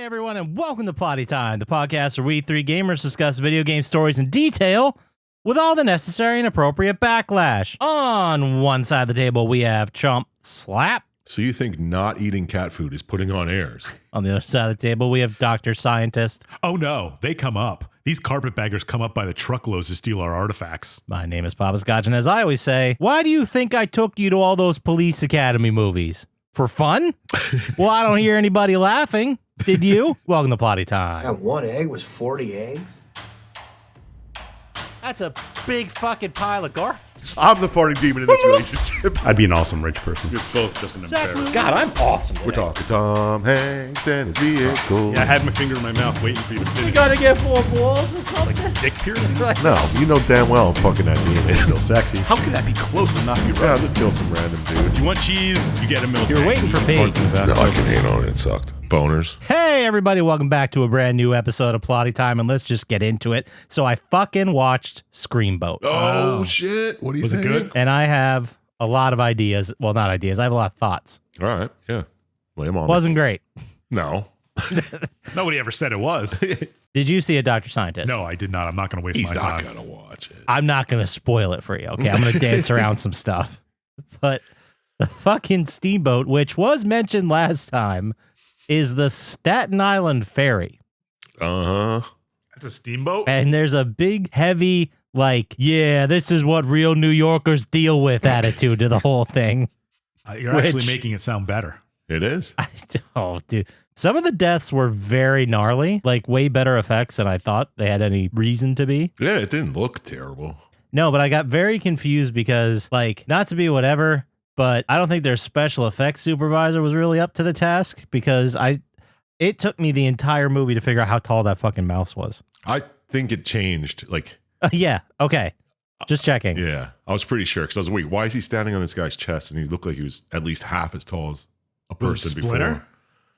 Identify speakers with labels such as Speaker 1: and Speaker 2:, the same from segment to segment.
Speaker 1: Hey everyone, and welcome to Plotty Time, the podcast where we three gamers discuss video game stories in detail with all the necessary and appropriate backlash. On one side of the table, we have Chump Slap.
Speaker 2: So you think not eating cat food is putting on airs?
Speaker 1: On the other side of the table, we have Dr. Syintist.
Speaker 3: Oh no, they come up. These carpetbaggers come up by the truckloads to steal our artifacts.
Speaker 1: My name is Poppascotch, and as I always say, why do you think I took you to all those Police Academy movies? For fun? Well, I don't hear anybody laughing. Did you? Welcome to Plotty Time.
Speaker 4: That one egg was 40 eggs?
Speaker 1: That's a big fucking pile of garbage.
Speaker 5: I'm the farting demon in this relationship.
Speaker 3: I'd be an awesome rich person.
Speaker 5: You're both just an embarrassment.
Speaker 1: God, I'm awesome.
Speaker 5: We're talking Tom Hanks and his vehicle.
Speaker 3: Yeah, I had my finger in my mouth waiting for you to finish.
Speaker 1: You gotta get 4 balls or something.
Speaker 3: Dick piercing?
Speaker 5: No, you know damn well I'm fucking that demon. It's still sexy.
Speaker 3: How could that be close and not be
Speaker 5: Yeah,
Speaker 3: right?
Speaker 5: I'll just kill some random dude.
Speaker 3: If you want cheese, you get a milk.
Speaker 1: You're waiting for Pete.
Speaker 2: No, I can hate on it. It sucked. Boners.
Speaker 1: Hey everybody, welcome back to a brand new episode of Plotty Time, and let's just get into it. So I fucking watched Screamboat.
Speaker 2: Oh, shit. What do you
Speaker 3: Was it
Speaker 2: think?
Speaker 3: good?
Speaker 1: And I have a lot of ideas. Well, not ideas. I have a lot of thoughts.
Speaker 2: All right. Yeah. Lay them on.
Speaker 1: Wasn't great.
Speaker 2: No.
Speaker 3: Nobody ever said it was.
Speaker 1: Did you see a Dr. Scientist?
Speaker 3: No, I did not. I'm not going to waste
Speaker 2: He's
Speaker 3: my
Speaker 2: not
Speaker 3: time.
Speaker 2: going to watch it.
Speaker 1: I'm not going to spoil it for you, okay? I'm going to dance around some stuff. But the fucking steamboat, which was mentioned last time, is the Staten Island Ferry.
Speaker 2: Uh-huh.
Speaker 3: That's a steamboat?
Speaker 1: And there's a big, heavy, like, yeah, this is what real New Yorkers deal with attitude to the whole thing.
Speaker 3: You're actually
Speaker 1: Which-
Speaker 3: making it sound better.
Speaker 2: It is.
Speaker 1: Oh, dude. Some of the deaths were very gnarly, like way better effects than I thought they had any reason to be.
Speaker 2: Yeah, it didn't look terrible.
Speaker 1: No, but I got very confused because, like, not to be whatever, but I don't think their special effects supervisor was really up to the task because it took me the entire movie to figure out how tall that fucking mouse was.
Speaker 2: I think it changed. Like,
Speaker 1: Yeah, okay. Just checking.
Speaker 2: yeah. I was pretty sure because I was, wait, why is he standing on this guy's chest? And he looked like he was at least half as tall as a
Speaker 3: Was it
Speaker 2: person
Speaker 3: Splinter?
Speaker 2: before.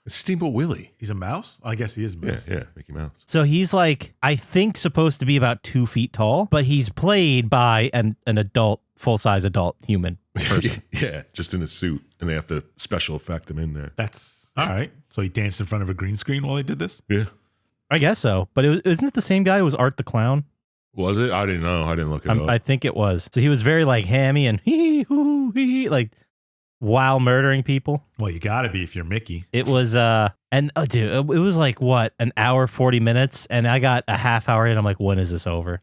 Speaker 2: It's Steamboat Willie.
Speaker 3: He's a mouse? I guess he is a
Speaker 2: Yeah,
Speaker 3: mouse.
Speaker 2: yeah. Mickey Mouse.
Speaker 1: So he's like, I think supposed to be about 2 feet tall, but he's played by an adult, full-size adult human person.
Speaker 2: Yeah, just in a suit. And they have to special effect him in there.
Speaker 3: That's all right. So he danced in front of a green screen while he did this?
Speaker 2: Yeah.
Speaker 1: I guess so. But isn't it the same guy who was Art the Clown?
Speaker 2: Was it? I didn't know. I didn't look it up.
Speaker 1: I think it was. So he was very like hammy and like while murdering people.
Speaker 3: Well, you got to be if you're Mickey.
Speaker 1: It was dude, it was like what, an hour 40 minutes, and I got a half hour in. I'm like, when is this over?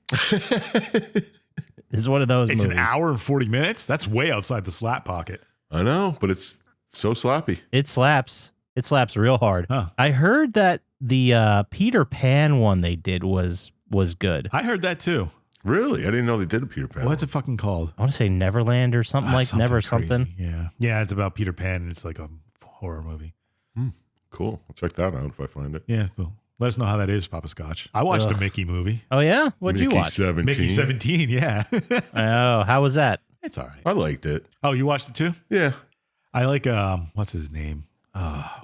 Speaker 1: It's one of those
Speaker 3: It's
Speaker 1: movies.
Speaker 3: an hour and 40 minutes? That's way outside the slap pocket.
Speaker 2: I know, but it's so slappy.
Speaker 1: It slaps. It slaps real hard.
Speaker 3: Huh.
Speaker 1: I heard that the Peter Pan one they did was good.
Speaker 3: I heard that too.
Speaker 2: Really? I didn't know they did a Peter Pan.
Speaker 3: What's it fucking called?
Speaker 1: I want to say Neverland or something like Never something.
Speaker 3: crazy. Yeah. Yeah, it's about Peter Pan and it's like a horror movie.
Speaker 2: Cool. I'll check that out if I find it.
Speaker 3: Yeah, well, let us know how that is, Poppascotch. I watched a Mickey movie.
Speaker 1: Oh yeah, what'd you
Speaker 2: Mickey
Speaker 1: watch?
Speaker 2: 17.
Speaker 3: Mickey 17, yeah.
Speaker 1: Oh, how was that?
Speaker 3: It's all right.
Speaker 2: I liked it.
Speaker 3: Oh, you watched it too?
Speaker 2: Yeah.
Speaker 3: I like, what's his name?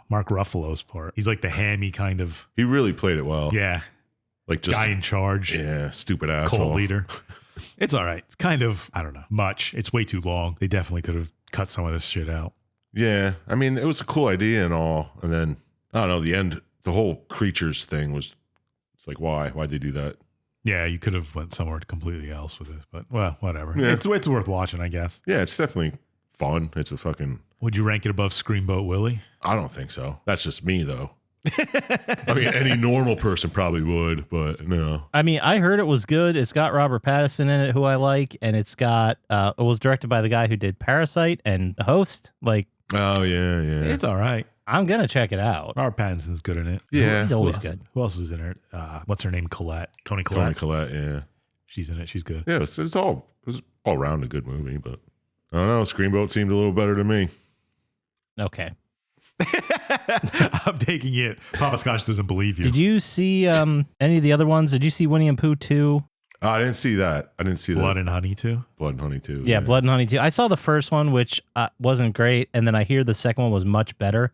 Speaker 3: Mark Ruffalo's part. He's like the hammy kind of,
Speaker 2: He really played it well.
Speaker 3: yeah,
Speaker 2: Like just
Speaker 3: guy in charge,
Speaker 2: yeah, stupid asshole.
Speaker 3: cult leader. It's all right. It's kind of, I don't know, much. It's way too long. They definitely could have cut some of this shit out.
Speaker 2: Yeah. I mean, it was a cool idea and all. And then I don't know, the end, the whole creatures thing was, it's like, why? Why'd they do that?
Speaker 3: Yeah, you could have went somewhere completely else with it, but well, whatever.
Speaker 2: Yeah.
Speaker 3: It's worth watching, I guess.
Speaker 2: Yeah, it's definitely fun. It's a fucking,
Speaker 3: Would you rank it above Screamboat Willie?
Speaker 2: I don't think so. That's just me though. I mean, any normal person probably would, but no.
Speaker 1: I mean, I heard it was good. It's got Robert Pattinson in it, who I like, and it's got it was directed by the guy who did Parasite and The Host. Like,
Speaker 2: Oh, yeah, yeah.
Speaker 3: It's all right.
Speaker 1: I'm gonna check it out.
Speaker 3: Robert Pattinson's good in it.
Speaker 2: Yeah.
Speaker 1: He's always
Speaker 3: Who else-
Speaker 1: good.
Speaker 3: Who else is in it? What's her name? Colette. Tony Collette.
Speaker 2: Toni Collette, yeah.
Speaker 3: She's in it. She's good.
Speaker 2: Yeah, it was all around a good movie, but I don't know. Screamboat seemed a little better to me.
Speaker 1: Okay.
Speaker 3: I'm taking it. Poppascotch doesn't believe you.
Speaker 1: Did you see any of the other ones? Did you see Winnie and Pooh 2?
Speaker 2: I didn't see that. I didn't see
Speaker 3: Blood
Speaker 2: that.
Speaker 3: and Honey too?
Speaker 2: Blood and Honey too.
Speaker 1: Yeah, Blood and Honey 2. I saw the first one, which wasn't great, and then I hear the second one was much better.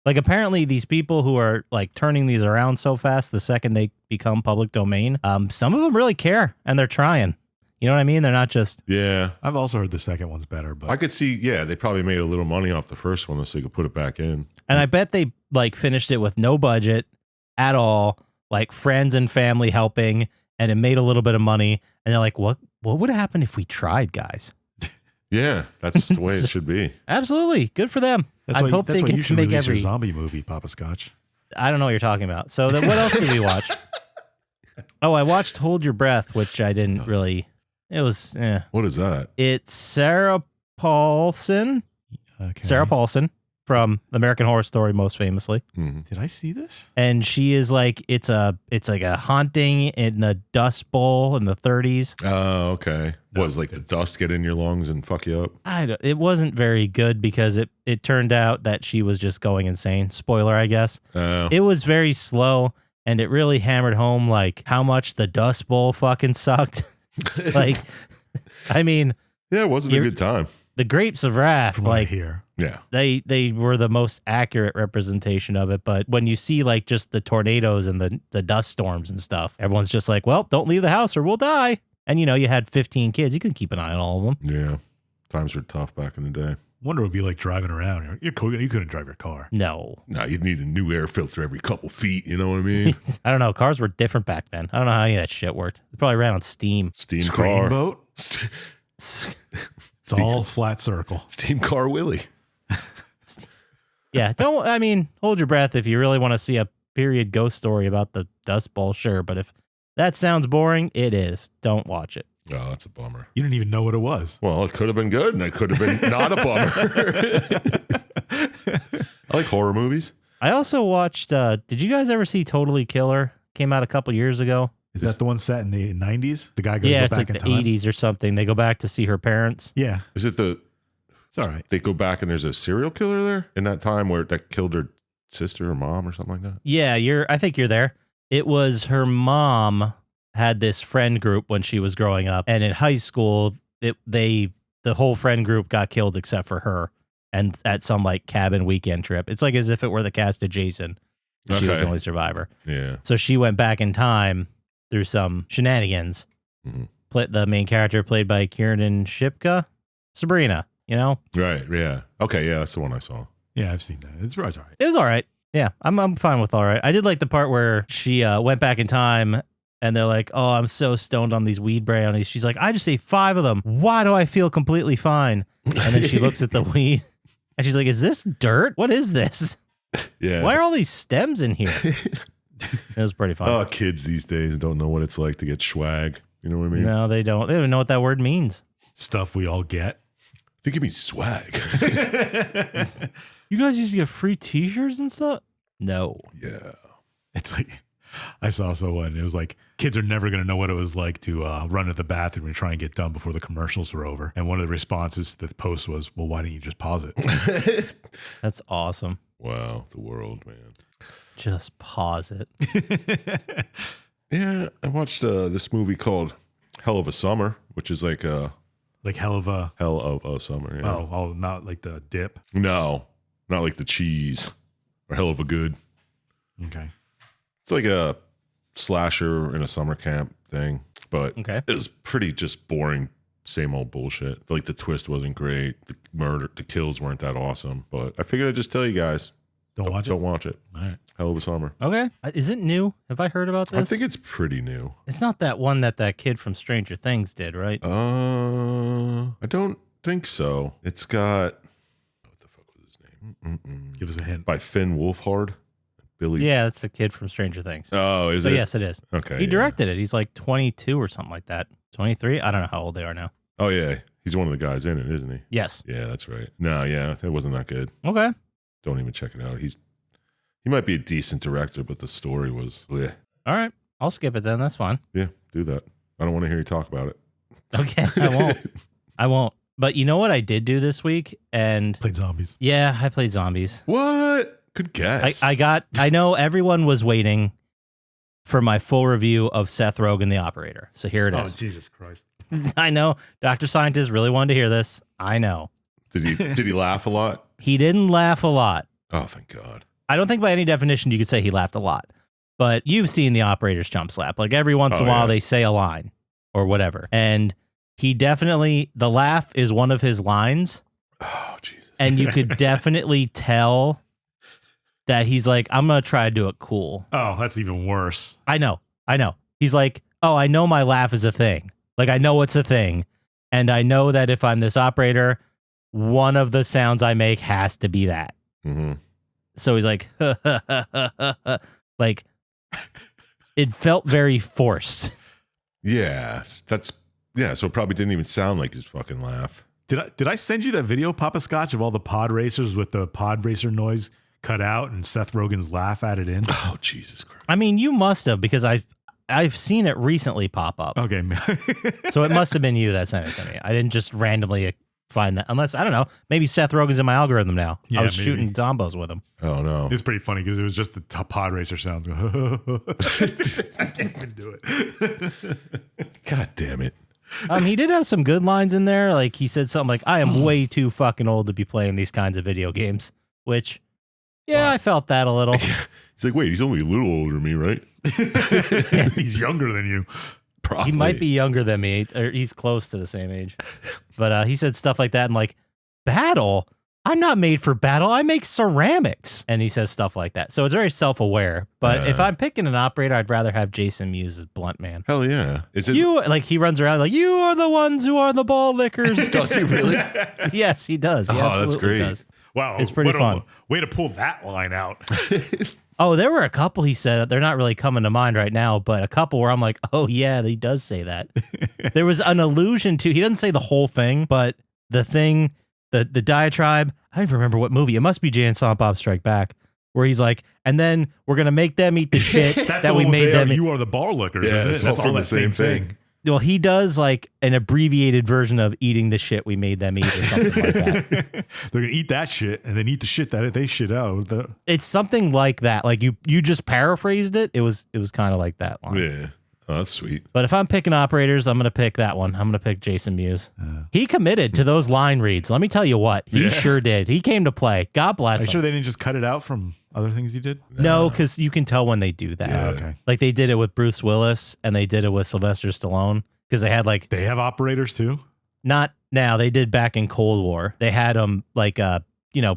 Speaker 1: Like, apparently these people who are like turning these around so fast, the second they become public domain, some of them really care and they're trying. You know what I mean? They're not just.
Speaker 2: Yeah.
Speaker 3: I've also heard the second one's better, but
Speaker 2: I could see, yeah, they probably made a little money off the first one so they could put it back in.
Speaker 1: And I bet they like finished it with no budget. at all. Like friends and family helping, and it made a little bit of money. And they're like, what would happen if we tried, guys?
Speaker 2: Yeah, that's the way it should be.
Speaker 1: Absolutely. Good for them. I hope they get to make every
Speaker 3: zombie movie, Poppascotch.
Speaker 1: I don't know what you're talking about. So then what else did we watch? Oh, I watched Hold Your Breath, which I didn't really. It was.
Speaker 2: What is that?
Speaker 1: It's Sarah Paulson.
Speaker 3: Okay.
Speaker 1: Sarah Paulson from American Horror Story, most famously.
Speaker 2: Mm-hmm.
Speaker 3: Did I see this?
Speaker 1: And she is like, it's like a haunting in the Dust Bowl in the 30s.
Speaker 2: Oh, okay. Was like the dust get in your lungs and fuck you up?
Speaker 1: It wasn't very good because it turned out that she was just going insane. Spoiler, I guess. It was very slow, and it really hammered home like how much the Dust Bowl fucking sucked. Like, I mean,
Speaker 2: yeah, it wasn't a good time.
Speaker 1: The Grapes of Wrath,
Speaker 3: From what I
Speaker 1: like
Speaker 3: hear.
Speaker 2: Yeah,
Speaker 1: they were the most accurate representation of it. But when you see like just the tornadoes and the dust storms and stuff, everyone's just like, well, don't leave the house or we'll die. And you had 15 kids. You couldn't keep an eye on all of them.
Speaker 2: Yeah, times were tough back in the day.
Speaker 3: Wonder what it would be like driving around. You couldn't drive your car.
Speaker 1: No.
Speaker 2: Nah, you'd need a new air filter every couple feet. You know what I mean?
Speaker 1: I don't know. Cars were different back then. I don't know how any of that shit worked. They probably ran on steam.
Speaker 2: Steam
Speaker 3: Screen
Speaker 2: car.
Speaker 3: boat. It's all flat circle.
Speaker 2: Steam car Willie.
Speaker 1: Yeah, hold your breath if you really want to see a period ghost story about the Dust Bowl, sure. But if that sounds boring, it is. Don't watch it.
Speaker 2: Oh, that's a bummer.
Speaker 3: You didn't even know what it was.
Speaker 2: Well, it could have been good, and it could have been not a bummer. I like horror movies.
Speaker 1: I also watched, did you guys ever see Totally Killer? Came out a couple years ago.
Speaker 3: Is that the one set in the 90s? The guy goes
Speaker 1: Yeah,
Speaker 3: go
Speaker 1: it's
Speaker 3: back
Speaker 1: like
Speaker 3: in
Speaker 1: the
Speaker 3: time?
Speaker 1: 80s or something. They go back to see her parents.
Speaker 3: Yeah.
Speaker 2: Is it the...
Speaker 3: It's all right.
Speaker 2: They go back and there's a serial killer there in that time where that killed her sister or mom or something like that?
Speaker 1: Yeah, I think you're there. It was her mom had this friend group when she was growing up, and in high school, the whole friend group got killed except for her, and at some like cabin weekend trip. It's like as if it were the cast of Jason. And She was the only survivor.
Speaker 2: Yeah.
Speaker 1: So she went back in time through some shenanigans.
Speaker 2: Mm-hmm.
Speaker 1: The main character played by Kiernan Shipka, Sabrina.
Speaker 2: Right. Yeah. Okay. Yeah, that's the one I saw.
Speaker 3: Yeah, I've seen that. It's all right.
Speaker 1: It was all right. Yeah, I'm fine with all right. I did like the part where she went back in time and they're like, oh, I'm so stoned on these weed brownies. She's like, I just ate 5 of them. Why do I feel completely fine? And then she looks at the weed and she's like, is this dirt? What is this?
Speaker 2: Yeah.
Speaker 1: Why are all these stems in here? It was pretty fun.
Speaker 2: Oh, kids these days don't know what it's like to get swag. You know what I mean?
Speaker 1: No, they don't. They don't even know what that word means.
Speaker 3: Stuff we all get.
Speaker 2: I think it means swag.
Speaker 1: You guys used to get free t-shirts and stuff? No.
Speaker 2: Yeah.
Speaker 3: It's like, I saw one. It was like, kids are never going to know what it was like to run to the bathroom and try and get done before the commercials were over. And one of the responses to the post was, well, why didn't you just pause it?
Speaker 1: That's awesome.
Speaker 2: Wow. The world, man.
Speaker 1: Just pause it.
Speaker 2: Yeah. I watched this movie called Hell of a Summer, which is like
Speaker 3: Like hell of a
Speaker 2: summer. Yeah.
Speaker 3: Oh, not like the dip.
Speaker 2: No, not like the cheese or Hell of a Good.
Speaker 3: Okay.
Speaker 2: It's like a slasher in a summer camp thing, but
Speaker 1: Okay.
Speaker 2: it was pretty just boring, same old bullshit. Like the twist wasn't great. The kills weren't that awesome, but I figured I'd just tell you guys.
Speaker 3: Don't watch it.
Speaker 2: Don't watch it.
Speaker 3: All right.
Speaker 2: Hell of a Summer.
Speaker 1: Okay. Is it new? Have I heard about this?
Speaker 2: I think it's pretty new.
Speaker 1: It's not that one that kid from Stranger Things did, right?
Speaker 2: I don't think so. It's got what the fuck was his name?
Speaker 3: Give us a hint.
Speaker 2: By Finn Wolfhard. Billy.
Speaker 1: Yeah, that's the kid from Stranger Things.
Speaker 2: Oh, is
Speaker 1: So
Speaker 2: it?
Speaker 1: yes, it is.
Speaker 2: Okay.
Speaker 1: He
Speaker 2: yeah.
Speaker 1: directed it. He's like 22 or something like that. 23? I don't know how old they are now.
Speaker 2: Oh yeah, he's one of the guys in it, isn't he?
Speaker 1: Yes.
Speaker 2: Yeah, that's right. No, yeah, it wasn't that good.
Speaker 1: Okay.
Speaker 2: Don't even check it out. He might be a decent director, but the story was bleh.
Speaker 1: All right. I'll skip it then. That's fine.
Speaker 2: Yeah, do that. I don't want to hear you talk about it.
Speaker 1: Okay. I won't. But you know what I did do this week? And
Speaker 3: Played zombies.
Speaker 1: yeah, I played zombies.
Speaker 2: What? Good guess.
Speaker 1: I know everyone was waiting for my full review of Seth Rogen, the Operator. So here it
Speaker 3: Oh,
Speaker 1: is.
Speaker 3: Jesus Christ.
Speaker 1: I know Dr. Scientist really wanted to hear this. I know.
Speaker 2: Did he laugh a lot?
Speaker 1: He didn't laugh a lot.
Speaker 2: Oh, thank God.
Speaker 1: I don't think by any definition you could say he laughed a lot. But you've seen the Operator's Chump Slap. Like every once in a while they say a line or whatever. And he definitely, the laugh is one of his lines.
Speaker 2: Oh, Jesus.
Speaker 1: And you could definitely tell that he's like, I'm going to try to do it cool.
Speaker 3: Oh, that's even worse.
Speaker 1: I know. He's like, oh, I know my laugh is a thing. Like, I know it's a thing. And I know that if I'm this operator, one of the sounds I make has to be that.
Speaker 2: Mm-hmm.
Speaker 1: So he's like, like, it felt very forced.
Speaker 2: Yeah, so it probably didn't even sound like his fucking laugh.
Speaker 3: Did I send you that video, Poppascotch, of all the pod racers with the pod racer noise cut out and Seth Rogen's laugh added in?
Speaker 2: Oh, Jesus Christ.
Speaker 1: I mean, you must have, because I've seen it recently pop up.
Speaker 3: Okay.
Speaker 1: So it must have been you that sent it to me. I didn't just randomly find that, unless, I don't know, maybe Seth Rogen's in my algorithm now.
Speaker 3: Yeah,
Speaker 1: I was
Speaker 3: maybe.
Speaker 1: shooting combos with him.
Speaker 2: Oh, no.
Speaker 3: It's pretty funny because it was just the pod racer sounds. I can't even do it.
Speaker 2: God damn it.
Speaker 1: He did have some good lines in there. Like, he said something like, I am way too fucking old to be playing these kinds of video games, which, yeah, I felt that a little.
Speaker 2: He's like, wait, he's only a little older than me, right?
Speaker 3: He's younger than you.
Speaker 2: Probably.
Speaker 1: He might be younger than me, or he's close to the same age. But he said stuff like that, and like, battle? I'm not made for battle. I make ceramics. And he says stuff like that. So it's very self-aware. But if I'm picking an operator, I'd rather have Jason Mewes as Blunt Man.
Speaker 2: Hell yeah. Is it?
Speaker 1: You, like, he runs around like, you are the ones who are the ball lickers.
Speaker 2: Does he really?
Speaker 1: Yes, he does. He
Speaker 2: Oh, that's
Speaker 1: absolutely
Speaker 2: great.
Speaker 1: does.
Speaker 3: Wow.
Speaker 1: It's pretty fun.
Speaker 3: Way to pull that line out.
Speaker 1: Oh, there were a couple he said, they're not really coming to mind right now, but a couple where I'm like, oh yeah, he does say that. There was an allusion to, he doesn't say the whole thing, but the thing, the diatribe, I don't even remember what movie, it must be Jay and Silent Bob Strike Back, where he's like, and then we're going to make them eat the shit that we made them eat.
Speaker 3: You are the bar lickers,
Speaker 2: Yeah,
Speaker 3: isn't it?
Speaker 2: it's all
Speaker 3: That's
Speaker 2: from
Speaker 3: all
Speaker 2: the
Speaker 3: that same thing.
Speaker 1: Well, he does like an abbreviated version of eating the shit we made them eat or something like that.
Speaker 3: They're going to eat that shit and then eat the shit that they shit out.
Speaker 1: It's something like that. Like you just paraphrased it. It was kind of like that line.
Speaker 2: Yeah. Oh, that's sweet.
Speaker 1: But if I'm picking operators, I'm going to pick that one. I'm going to pick Jason Mewes. He committed to those line reads. Let me tell you what. He sure did. He came to play. God bless
Speaker 3: Are you
Speaker 1: him.
Speaker 3: sure they didn't just cut it out from other things he did?
Speaker 1: No, because you can tell when they do that.
Speaker 2: Yeah.
Speaker 3: Okay.
Speaker 1: Like they did it with Bruce Willis and they did it with Sylvester Stallone because they had like,
Speaker 3: They have operators too?
Speaker 1: not now, they did back in Cold War. They had them like,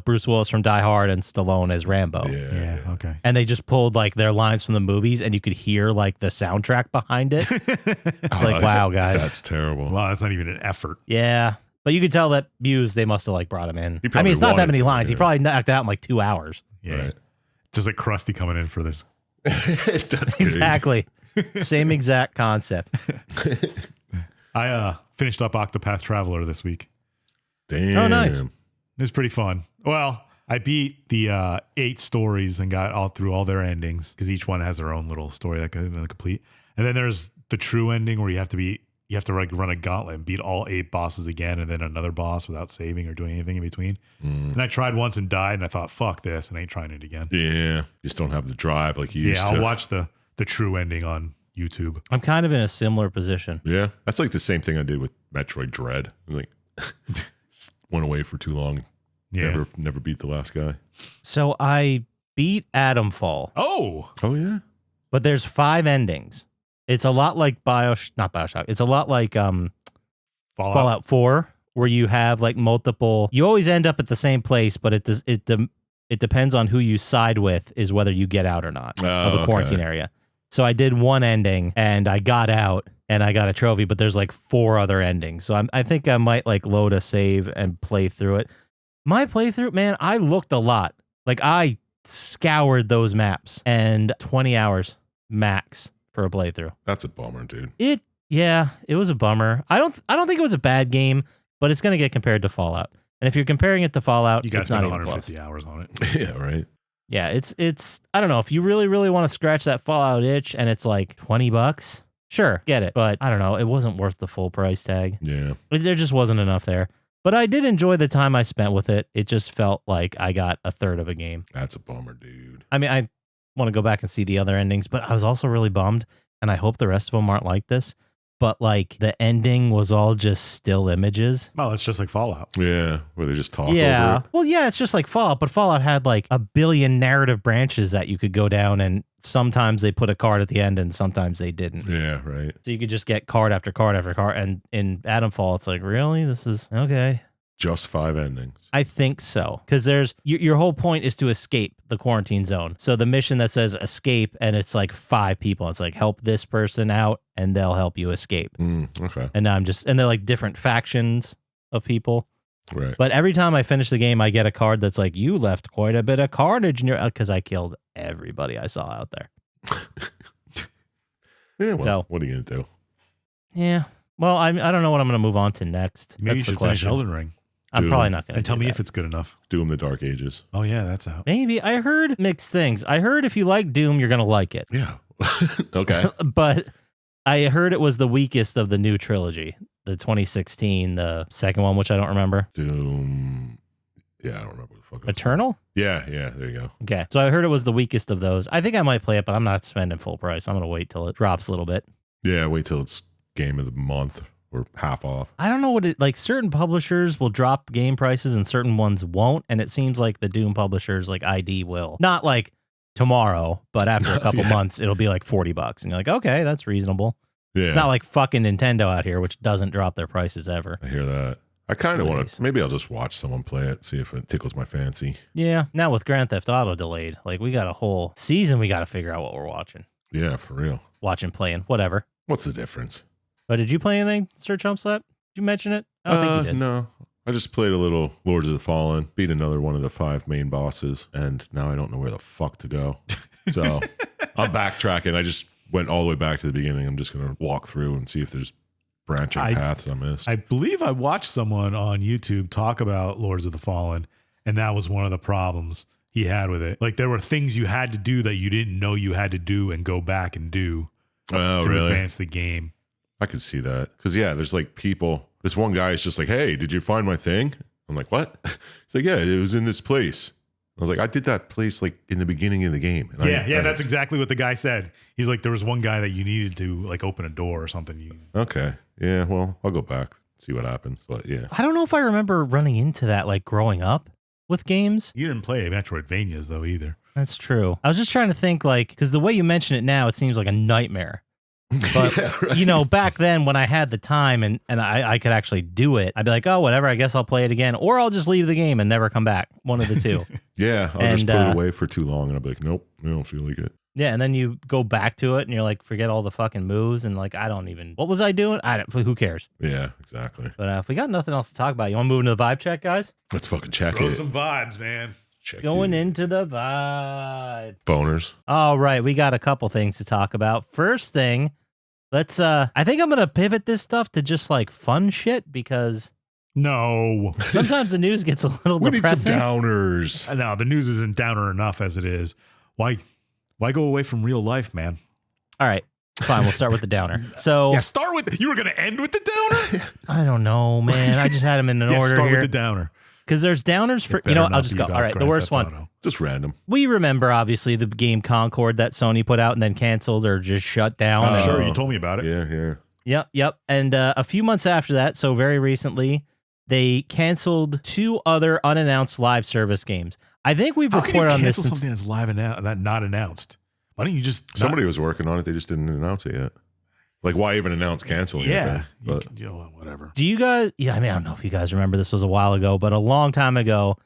Speaker 1: Bruce Willis from Die Hard and Stallone as Rambo.
Speaker 2: Yeah.
Speaker 3: Okay.
Speaker 1: And they just pulled like their lines from the movies and you could hear like the soundtrack behind it. It's like, wow, guys.
Speaker 2: That's terrible.
Speaker 3: Wow, that's not even an effort.
Speaker 1: Yeah. But you could tell that Mewes, they must have like brought him in.
Speaker 2: He
Speaker 1: I
Speaker 2: probably
Speaker 1: mean, it's not that
Speaker 2: wanted
Speaker 1: many
Speaker 2: to,
Speaker 1: lines. He
Speaker 2: yeah.
Speaker 1: probably knocked it out in like 2 hours.
Speaker 3: Yeah.
Speaker 2: Right.
Speaker 3: Just like Krusty coming in for this.
Speaker 2: That's great.
Speaker 1: Exactly. Same exact concept.
Speaker 3: I finished up Octopath Traveler this week.
Speaker 2: Damn.
Speaker 1: Oh, nice.
Speaker 3: It was pretty fun. Well, I beat the 8 stories and got all through all their endings because each one has their own little story that could complete. And then there's the true ending where you have to like run a gauntlet and beat all 8 bosses again and then another boss without saving or doing anything in between. And I tried once and died and I thought, fuck this, and I ain't trying it again.
Speaker 2: Yeah. Just don't have the drive like you used to.
Speaker 3: I'll watch the true ending on YouTube.
Speaker 1: I'm kind of in a similar position.
Speaker 2: Yeah. That's like the same thing I did with Metroid Dread. Like, went away for too long.
Speaker 3: Yeah.
Speaker 2: Never beat the last guy.
Speaker 1: So I beat Atomfall,
Speaker 3: Oh,
Speaker 2: Oh, yeah.
Speaker 1: but there's 5 endings. It's a lot like not BioShock. It's a lot like Fallout 4, where you have like multiple. You always end up at the same place, but it depends on who you side with is whether you get out or not of the
Speaker 2: okay.
Speaker 1: quarantine area. So I did one ending and I got out and I got a trophy, but there's like 4 other endings. So I think I might like load a save and play through it. My playthrough, man, I looked a lot. Like I scoured those maps and 20 hours max for a playthrough.
Speaker 2: That's a bummer, dude.
Speaker 1: It was a bummer. I don't think it was a bad game, but it's going to get compared to Fallout. And if you're comparing it to Fallout,
Speaker 3: you got
Speaker 1: it's not even
Speaker 3: 150
Speaker 1: close.
Speaker 3: hours on it.
Speaker 2: Yeah, right.
Speaker 1: Yeah, it's I don't know, if you really really want to scratch that Fallout itch and it's like $20, sure, get it. But I don't know, it wasn't worth the full price tag.
Speaker 2: Yeah.
Speaker 1: There just wasn't enough there. But I did enjoy the time I spent with it. It just felt like I got a third of a game.
Speaker 2: That's a bummer, dude.
Speaker 1: I mean, I want to go back and see the other endings, but I was also really bummed, and I hope the rest of them aren't like this. But like the ending was all just still images.
Speaker 3: Oh, it's just like Fallout.
Speaker 2: Yeah. Where they just talk
Speaker 1: Yeah.
Speaker 2: over it.
Speaker 1: Well, yeah, it's just like Fallout, but Fallout had like a billion narrative branches that you could go down, and sometimes they put a card at the end and sometimes they didn't.
Speaker 2: Yeah, right.
Speaker 1: So you could just get card after card after card. And in Atomfall, it's like, really? This is okay.
Speaker 2: Just 5 endings.
Speaker 1: I think so. Because there's your whole point is to escape the quarantine zone. So the mission that says escape, and it's like 5 people. It's like help this person out and they'll help you escape.
Speaker 2: Okay.
Speaker 1: And now and they're like different factions of people.
Speaker 2: Right.
Speaker 1: But every time I finish the game, I get a card that's like, you left quite a bit of carnage in your, because I killed everybody I saw out there.
Speaker 2: Yeah, well,
Speaker 1: So-
Speaker 2: what are you going to do?
Speaker 1: Yeah. Well, I don't know what I'm going to move on to next.
Speaker 3: Maybe you
Speaker 1: That's the
Speaker 3: should finish
Speaker 1: question.
Speaker 3: Elden Ring
Speaker 1: I'm
Speaker 2: Dude.
Speaker 1: probably not going to
Speaker 3: and tell me if it's good enough.
Speaker 2: Doom the Dark Ages.
Speaker 3: Oh yeah, that's out.
Speaker 1: Maybe. I heard mixed things. I heard if you like Doom, you're going to like it.
Speaker 2: Yeah. Okay.
Speaker 1: But I heard it was the weakest of the new trilogy. The 2016, the second one, which I don't remember.
Speaker 2: Doom. Yeah, I don't remember what the fuck it was.
Speaker 1: Eternal?
Speaker 2: Yeah, there you go.
Speaker 1: Okay. So I heard it was the weakest of those. I think I might play it, but I'm not spending full price. I'm going to wait till it drops a little bit.
Speaker 2: Yeah, wait till it's game of the month or half off.
Speaker 1: I don't know what it like. Certain publishers will drop game prices and certain ones won't. And it seems like the Doom publishers, like ID, will. Not like tomorrow, but after a couple months, it'll be like $40. And you're like, okay, that's reasonable.
Speaker 2: Yeah.
Speaker 1: It's not like fucking Nintendo out here, which doesn't drop their prices ever.
Speaker 2: I hear that. I kind of want
Speaker 1: Please.
Speaker 2: to, maybe I'll just watch someone play it, see if it tickles my fancy.
Speaker 1: Yeah. Now with Grand Theft Auto delayed, like we got a whole season we got to figure out what we're watching.
Speaker 2: Yeah, for real.
Speaker 1: Watching, playing, whatever.
Speaker 2: What's the difference?
Speaker 1: But did you play anything, Sir Chump Slap? Did you mention it? I don't think you did.
Speaker 2: No. I just played a little Lords of the Fallen, beat another one of the 5 main bosses, and now I don't know where the fuck to go. So I'm backtracking. I just went all the way back to the beginning. I'm just going to walk through and see if there's branching paths I missed.
Speaker 3: I believe I watched someone on YouTube talk about Lords of the Fallen, and that was one of the problems he had with it. Like there were things you had to do that you didn't know you had to do and go back and do
Speaker 2: Oh,
Speaker 3: to
Speaker 2: really?
Speaker 3: advance the game.
Speaker 2: I could see that. Because, yeah, there's like people. This one guy is just like, hey, did you find my thing? I'm like, what? He's like, yeah, it was in this place. I was like, I did that place like in the beginning of the game. And
Speaker 3: That's exactly what the guy said. He's like, there was one guy that you needed to like open a door or something.
Speaker 2: Okay. Yeah, well, I'll go back, see what happens. But yeah.
Speaker 1: I don't know if I remember running into that like growing up with games.
Speaker 3: You didn't play Metroidvanias though either.
Speaker 1: That's true. I was just trying to think like, because the way you mention it now, it seems like a nightmare. But,
Speaker 2: Yeah, right.
Speaker 1: you know, back then when I had the time and I could actually do it, I'd be like, oh, whatever, I guess I'll play it again. Or I'll just leave the game and never come back. One of the two.
Speaker 2: Yeah, I'll just
Speaker 1: And,
Speaker 2: put it away for too long and I'll be like, nope, I don't feel like it.
Speaker 1: Yeah, and then you go back to it and you're like, forget all the fucking moves. And like, I don't even, what was I doing? Who cares?
Speaker 2: Yeah, exactly.
Speaker 1: But if we got nothing else to talk about, you want to move into the vibe check, guys?
Speaker 2: Let's fucking check
Speaker 3: Throw
Speaker 2: it.
Speaker 3: some vibes, man.
Speaker 2: Check
Speaker 1: Going
Speaker 2: it.
Speaker 1: into the vibe.
Speaker 2: Boners.
Speaker 1: All right, we got a couple things to talk about. First thing, let's I think I'm gonna pivot this stuff to just like fun shit because
Speaker 3: No.
Speaker 1: sometimes the news gets a little
Speaker 2: We need some
Speaker 1: depressing.
Speaker 2: downers.
Speaker 3: No, the news isn't downer enough as it is. Why go away from real life, man?
Speaker 1: All right, fine, we'll start with the downer. So
Speaker 3: Yeah, start with you were gonna end with the downer?
Speaker 1: I don't know, man. I just had them in an
Speaker 3: Yeah,
Speaker 1: order
Speaker 3: start
Speaker 1: here
Speaker 3: with the downer.
Speaker 1: because there's downers for
Speaker 3: It
Speaker 1: you know.
Speaker 3: better
Speaker 1: I'll
Speaker 3: not
Speaker 1: just
Speaker 3: be
Speaker 1: go.
Speaker 3: about
Speaker 1: All right, the
Speaker 3: Grand
Speaker 1: worst
Speaker 3: Theft
Speaker 1: one.
Speaker 3: Auto.
Speaker 2: Just random.
Speaker 1: We remember obviously the game Concord that Sony put out and then canceled or just shut down.
Speaker 3: I'm
Speaker 1: and-
Speaker 3: sure you told me about it.
Speaker 2: Yeah.
Speaker 1: Yep. And a few months after that, so very recently, they canceled 2 other unannounced live service games. I think we've
Speaker 3: How can you
Speaker 1: reported on this
Speaker 3: cancel
Speaker 1: since
Speaker 3: something that's live and that not announced? Why don't you just not-
Speaker 2: Somebody was working on it. They just didn't announce it yet. Like, why even announce canceling?
Speaker 3: Yeah,
Speaker 2: anything? But
Speaker 3: you know what, whatever.
Speaker 1: Do you guys? Yeah, I mean, I don't know if you guys remember. This was a while ago, but a long time ago,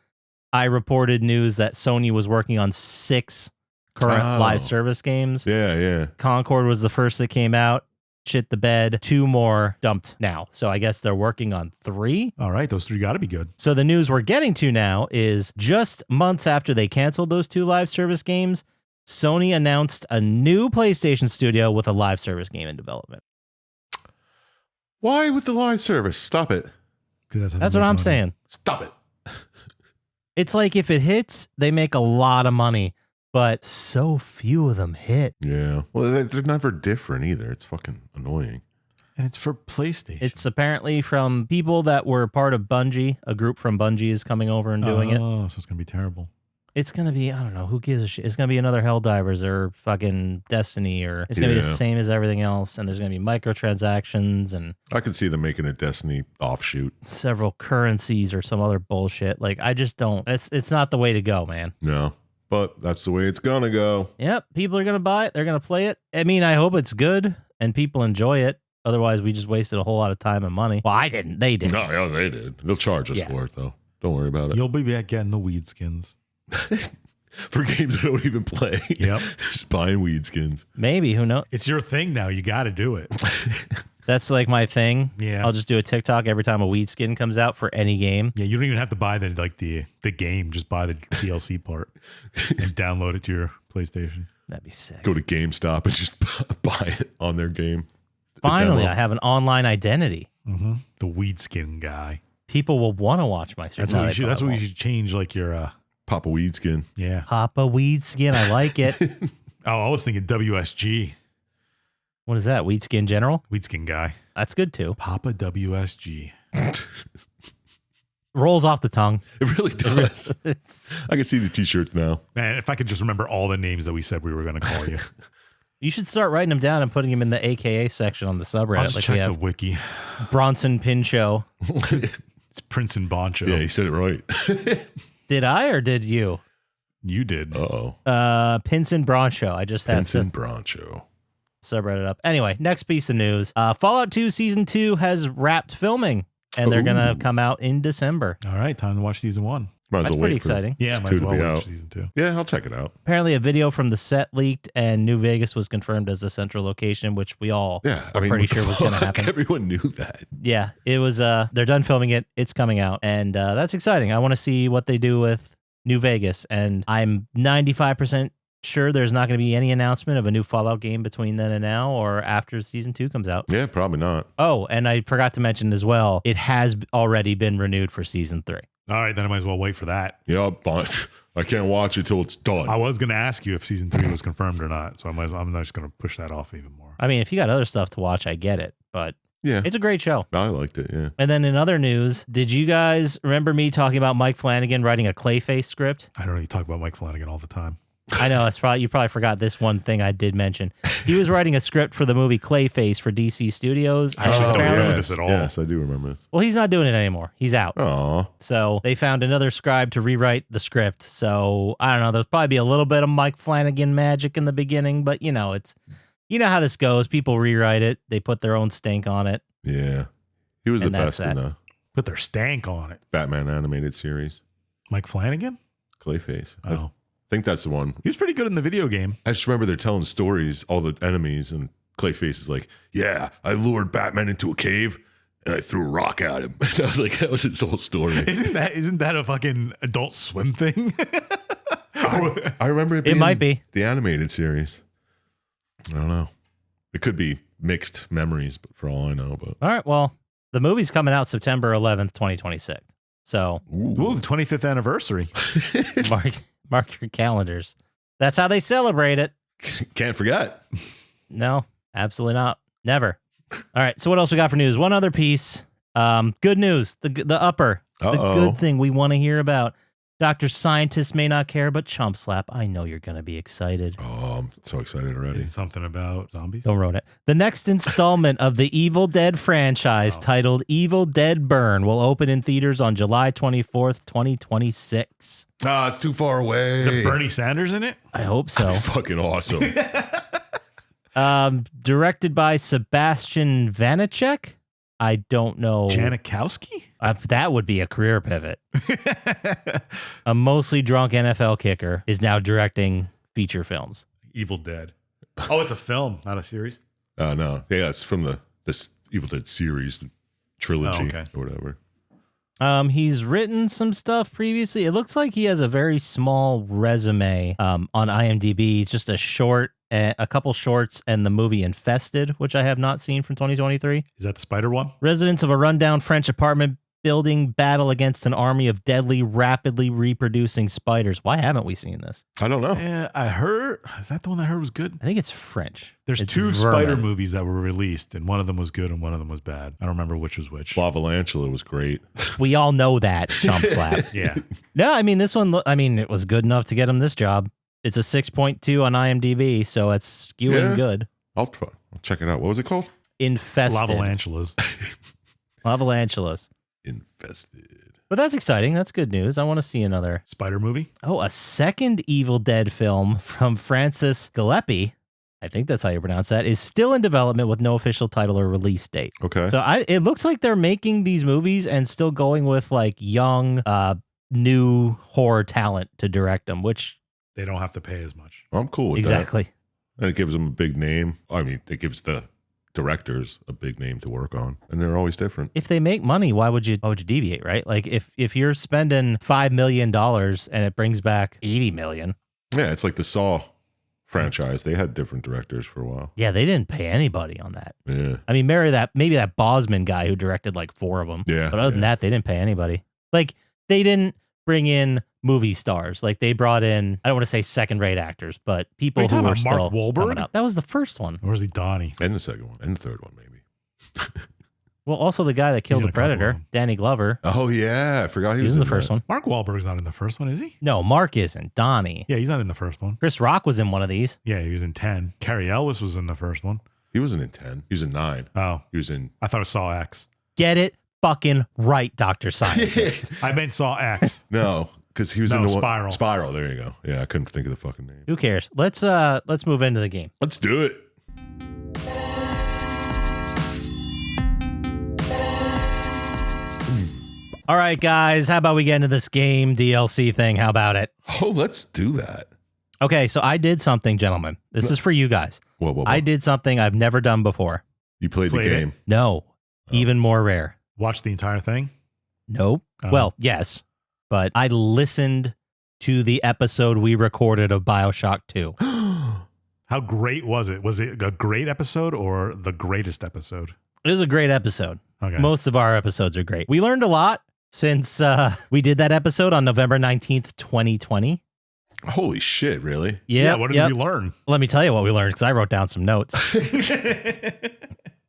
Speaker 1: I reported news that Sony was working on 6 current
Speaker 2: Oh.
Speaker 1: live service games.
Speaker 2: yeah.
Speaker 1: Concord was the first that came out. Shit the bed. 2 more dumped now. So I guess they're working on 3.
Speaker 3: All right, those 3 got to be good.
Speaker 1: So the news we're getting to now is just months after they canceled those 2 live service games, Sony announced a new PlayStation studio with a live service game in development.
Speaker 2: Why with the live service? Stop it.
Speaker 3: 'Cause how they
Speaker 1: That's what
Speaker 3: make
Speaker 1: I'm
Speaker 3: money.
Speaker 1: saying.
Speaker 2: Stop it.
Speaker 1: It's like if it hits, they make a lot of money, but so few of them hit.
Speaker 2: Yeah. Well, they're never different either. It's fucking annoying.
Speaker 3: And it's for PlayStation.
Speaker 1: It's apparently from people that were part of Bungie. A group from Bungie is coming over and doing it.
Speaker 3: Oh, so it's gonna be terrible.
Speaker 1: It's going to be, I don't know, who gives a shit? It's going to be another Helldivers or fucking Destiny, or it's going to be the
Speaker 2: Yeah.
Speaker 1: same as everything else. And there's going to be microtransactions and
Speaker 2: I could see them making a Destiny offshoot.
Speaker 1: several currencies or some other bullshit. Like, I just don't, it's not the way to go, man.
Speaker 2: No. But that's the way it's gonna go.
Speaker 1: Yep. People are going to buy it. They're going to play it. I mean, I hope it's good and people enjoy it. Otherwise, we just wasted a whole lot of time and money. Well, I didn't. They did.
Speaker 2: No, yeah, they did. They'll charge us for it, though. Don't worry about it.
Speaker 3: You'll be back getting the weed skins.
Speaker 2: For games I don't even play.
Speaker 3: Yep.
Speaker 2: Just buying weed skins.
Speaker 1: Maybe. Who knows?
Speaker 3: It's your thing now. You got to do it.
Speaker 1: That's like my thing.
Speaker 3: Yeah.
Speaker 1: I'll just do a TikTok every time a weed skin comes out for any game.
Speaker 3: Yeah, you don't even have to buy the game. Just buy the DLC part and download it to your PlayStation.
Speaker 1: That'd be sick.
Speaker 2: Go to GameStop and just buy it on their game.
Speaker 1: Finally,
Speaker 2: demo.
Speaker 1: I have an online identity.
Speaker 3: Mm-hmm. The weed skin guy.
Speaker 1: People will want to watch my stream.
Speaker 3: That's what you should. That's what you should change. Like your
Speaker 2: Pop a weed skin.
Speaker 3: yeah.
Speaker 1: Papa weed skin. I like it.
Speaker 3: Oh, I was thinking WSG.
Speaker 1: What is that? Weed skin general?
Speaker 3: Weed skin guy.
Speaker 1: That's good too.
Speaker 3: Papa WSG.
Speaker 1: Rolls off the tongue.
Speaker 2: It really does. I can see the t-shirts now.
Speaker 3: Man, if I could just remember all the names that we said we were going to call you.
Speaker 1: You should start writing them down and putting them in the AKA section on the subreddit.
Speaker 3: I'll just
Speaker 1: Like
Speaker 3: check
Speaker 1: we
Speaker 3: the
Speaker 1: have
Speaker 3: wiki.
Speaker 1: Bronson Pinchot.
Speaker 3: It's Prince and Boncho.
Speaker 2: Yeah, you said it right.
Speaker 1: Did I or did you?
Speaker 3: You did.
Speaker 2: Uh-oh.
Speaker 1: Pinson Broncho. I just had
Speaker 2: Vincent
Speaker 1: to
Speaker 2: Broncho.
Speaker 1: subreddit up. Anyway, next piece of news. Fallout 2 Season 2 has wrapped filming, and they're going to come out in December.
Speaker 3: All right, time to watch season 1.
Speaker 2: Might as
Speaker 1: That's
Speaker 2: well
Speaker 1: pretty
Speaker 2: wait for
Speaker 1: exciting.
Speaker 3: Yeah, might
Speaker 2: two
Speaker 3: as
Speaker 2: to
Speaker 3: well
Speaker 2: be
Speaker 3: wait
Speaker 2: out.
Speaker 3: for season 2.
Speaker 2: Yeah, I'll check it out.
Speaker 1: Apparently, a video from the set leaked, and New Vegas was confirmed as the central location, which we all
Speaker 2: Yeah,
Speaker 1: were pretty
Speaker 2: what the
Speaker 1: sure was going to
Speaker 2: fuck?
Speaker 1: happen.
Speaker 2: Everyone knew that.
Speaker 1: Yeah, it was. They're done filming it. It's coming out, and that's exciting. I want to see what they do with New Vegas, and I'm 95% sure there's not going to be any announcement of a new Fallout game between then and now, or after Season 2 comes out.
Speaker 2: Yeah, probably not.
Speaker 1: Oh, and I forgot to mention as well, it has already been renewed for Season 3.
Speaker 3: All right, then I might as well wait for that.
Speaker 2: Yeah, but I can't watch it till it's done.
Speaker 3: I was going to ask you if season 3 was confirmed or not, so I'm not just going to push that off even more.
Speaker 1: I mean, if you got other stuff to watch, I get it, but
Speaker 2: Yeah,
Speaker 1: it's a great show.
Speaker 2: I liked it. Yeah.
Speaker 1: And then in other news, did you guys remember me talking about Mike Flanagan writing a Clayface script?
Speaker 3: I don't know. You talk about Mike Flanagan all the time.
Speaker 1: I know you probably forgot this one thing I did mention. He was writing a script for the movie Clayface for DC Studios.
Speaker 3: I actually don't remember this at all.
Speaker 2: Yes, I do remember this.
Speaker 1: Well, he's not doing it anymore. He's out.
Speaker 2: Aw.
Speaker 1: So they found another scribe to rewrite the script. So I don't know. There'll probably be a little bit of Mike Flanagan magic in the beginning, but you know how this goes. People rewrite it. They put their own stink on it.
Speaker 2: Yeah. He was
Speaker 1: And
Speaker 2: the
Speaker 1: that's
Speaker 2: best in
Speaker 1: that.
Speaker 2: the
Speaker 3: Put their stank on it.
Speaker 2: Batman animated series.
Speaker 3: Mike Flanagan?
Speaker 2: Clayface.
Speaker 3: Oh.
Speaker 2: I think that's the one.
Speaker 3: He was pretty good in the video game.
Speaker 2: I just remember they're telling stories, all the enemies, and Clayface is like, yeah, I lured Batman into a cave and I threw a rock at him. And I was like, that was his whole story.
Speaker 3: Isn't that a fucking Adult Swim thing?
Speaker 2: I remember it being
Speaker 1: might be.
Speaker 2: the animated series. I don't know. It could be mixed memories, but for all I know. But
Speaker 1: All right. Well, the movie's coming out September 11th, 2026. So
Speaker 3: Ooh, the 25th anniversary.
Speaker 1: mark your calendars. That's how they celebrate it.
Speaker 2: can't forget.
Speaker 1: No, absolutely not. Never. All right. So what else we got for news? One other piece. Good news. The upper. The good thing we want to hear about. Dr. Syintist may not care, but Chump Slap, I know you're going to be excited.
Speaker 2: Oh, I'm so excited already.
Speaker 3: Is it something about zombies?
Speaker 1: Don't ruin it. The next installment of the Evil Dead franchise, titled Evil Dead Burn, will open in theaters on July 24th, 2026.
Speaker 2: Ah, it's too far away.
Speaker 3: Is Bernie Sanders in it?
Speaker 1: I hope so.
Speaker 2: Fucking awesome.
Speaker 1: Directed by Sebastian Vanacek. I don't know.
Speaker 3: Janikowski?
Speaker 1: That would be a career pivot. A mostly drunk NFL kicker is now directing feature films.
Speaker 3: Evil Dead. Oh, it's a film, not a series?
Speaker 2: No. Yeah, it's from this Evil Dead series, the trilogy
Speaker 3: Oh, okay.
Speaker 2: or whatever.
Speaker 1: He's written some stuff previously. It looks like he has a very small resume on IMDb. It's just a couple shorts and the movie Infested, which I have not seen from 2023.
Speaker 3: Is that the spider one?
Speaker 1: Residents of a rundown French apartment building battle against an army of deadly, rapidly reproducing spiders. Why haven't we seen this?
Speaker 2: I don't know.
Speaker 3: Yeah, I heard. Is that the one I heard was good?
Speaker 1: I think it's French.
Speaker 3: There's
Speaker 1: It's
Speaker 3: two
Speaker 1: Vermin.
Speaker 3: spider movies that were released, and one of them was good and one of them was bad. I don't remember which was which.
Speaker 2: Lavalantula was great.
Speaker 1: We all know that, Chump Slap.
Speaker 3: Yeah.
Speaker 1: No, I mean, this one, it was good enough to get him this job. It's a 6.2 on IMDb, so it's skewing
Speaker 2: Yeah.
Speaker 1: good.
Speaker 2: I'll check it out. What was it called?
Speaker 1: Infested.
Speaker 3: Lavalantulas.
Speaker 1: Lavalantulas.
Speaker 2: Infested.
Speaker 1: But that's exciting. That's good news. I want to see another.
Speaker 3: Spider movie?
Speaker 1: Oh, a second Evil Dead film from Francis Gillespie. I think that's how you pronounce that, is still in development with no official title or release date.
Speaker 2: Okay.
Speaker 1: So it looks like they're making these movies and still going with like young, new horror talent to direct them, which
Speaker 3: They don't have to pay as much.
Speaker 2: I'm cool with
Speaker 1: exactly.
Speaker 2: that. And it gives them a big name. I mean, it gives the directors a big name to work on, and they're always different.
Speaker 1: If they make money, why would you deviate, right? Like if you're spending $5 million and it brings back 80 million.
Speaker 2: Yeah, it's like the Saw franchise. They had different directors for a while.
Speaker 1: Yeah, they didn't pay anybody on that.
Speaker 2: Yeah.
Speaker 1: I mean, maybe that Bosman guy who directed like 4 of them.
Speaker 2: Yeah.
Speaker 1: But other than that, they didn't pay anybody. Like they didn't bring in movie stars. Like they brought in, I don't want to say second-rate actors, but people
Speaker 3: Are you
Speaker 1: who
Speaker 3: talking
Speaker 1: were
Speaker 3: about
Speaker 1: still
Speaker 3: Mark Wahlberg?
Speaker 1: coming up. That was the first one.
Speaker 3: Or is he Donnie?
Speaker 2: And the second one. And the third one, maybe.
Speaker 1: Well, also the guy that killed
Speaker 3: in
Speaker 1: the
Speaker 3: a couple of
Speaker 1: Predator,
Speaker 3: them.
Speaker 1: Danny Glover.
Speaker 2: Oh, yeah. I forgot
Speaker 1: He was in the first
Speaker 2: that.
Speaker 1: one.
Speaker 3: Mark Wahlberg's not in the first one, is he?
Speaker 1: No, Mark isn't. Donnie.
Speaker 3: Yeah, he's not in the first one.
Speaker 1: Chris Rock was in one of these.
Speaker 3: Yeah, he was in 10. Carrie Elwes was in the first one.
Speaker 2: He wasn't in 10. He was in 9.
Speaker 3: Oh,
Speaker 2: He was in...
Speaker 3: I thought it Saw X.
Speaker 1: Get it fucking right, Dr. Scientist.
Speaker 3: I meant Saw X.
Speaker 2: No, because he was
Speaker 3: No,
Speaker 2: in the one...
Speaker 3: Spiral.
Speaker 2: Spiral. There you go. Yeah, I couldn't think of the fucking name.
Speaker 1: Who cares? Let's move into the game.
Speaker 2: Let's do it.
Speaker 1: All right, guys, how about we get into this game DLC thing? How about it?
Speaker 2: Oh, let's do that.
Speaker 1: Okay, so I did something, gentlemen. This is for you guys.
Speaker 2: Whoa.
Speaker 1: I did something I've never done before.
Speaker 2: You played the
Speaker 3: Played it.
Speaker 2: game.
Speaker 1: No, even more rare.
Speaker 3: Watch the entire thing.
Speaker 1: Nope.
Speaker 3: Oh.
Speaker 1: Well, yes, but I listened to the episode we recorded of BioShock 2.
Speaker 3: How great was it? Was it a great episode or the greatest episode?
Speaker 1: It was a great episode.
Speaker 3: Okay.
Speaker 1: Most of our episodes are great. We learned a lot since we did that episode on November 19th, 2020.
Speaker 2: Holy shit, really?
Speaker 3: Yeah, what did we learn?
Speaker 1: Let me tell you what we learned because I wrote down some notes.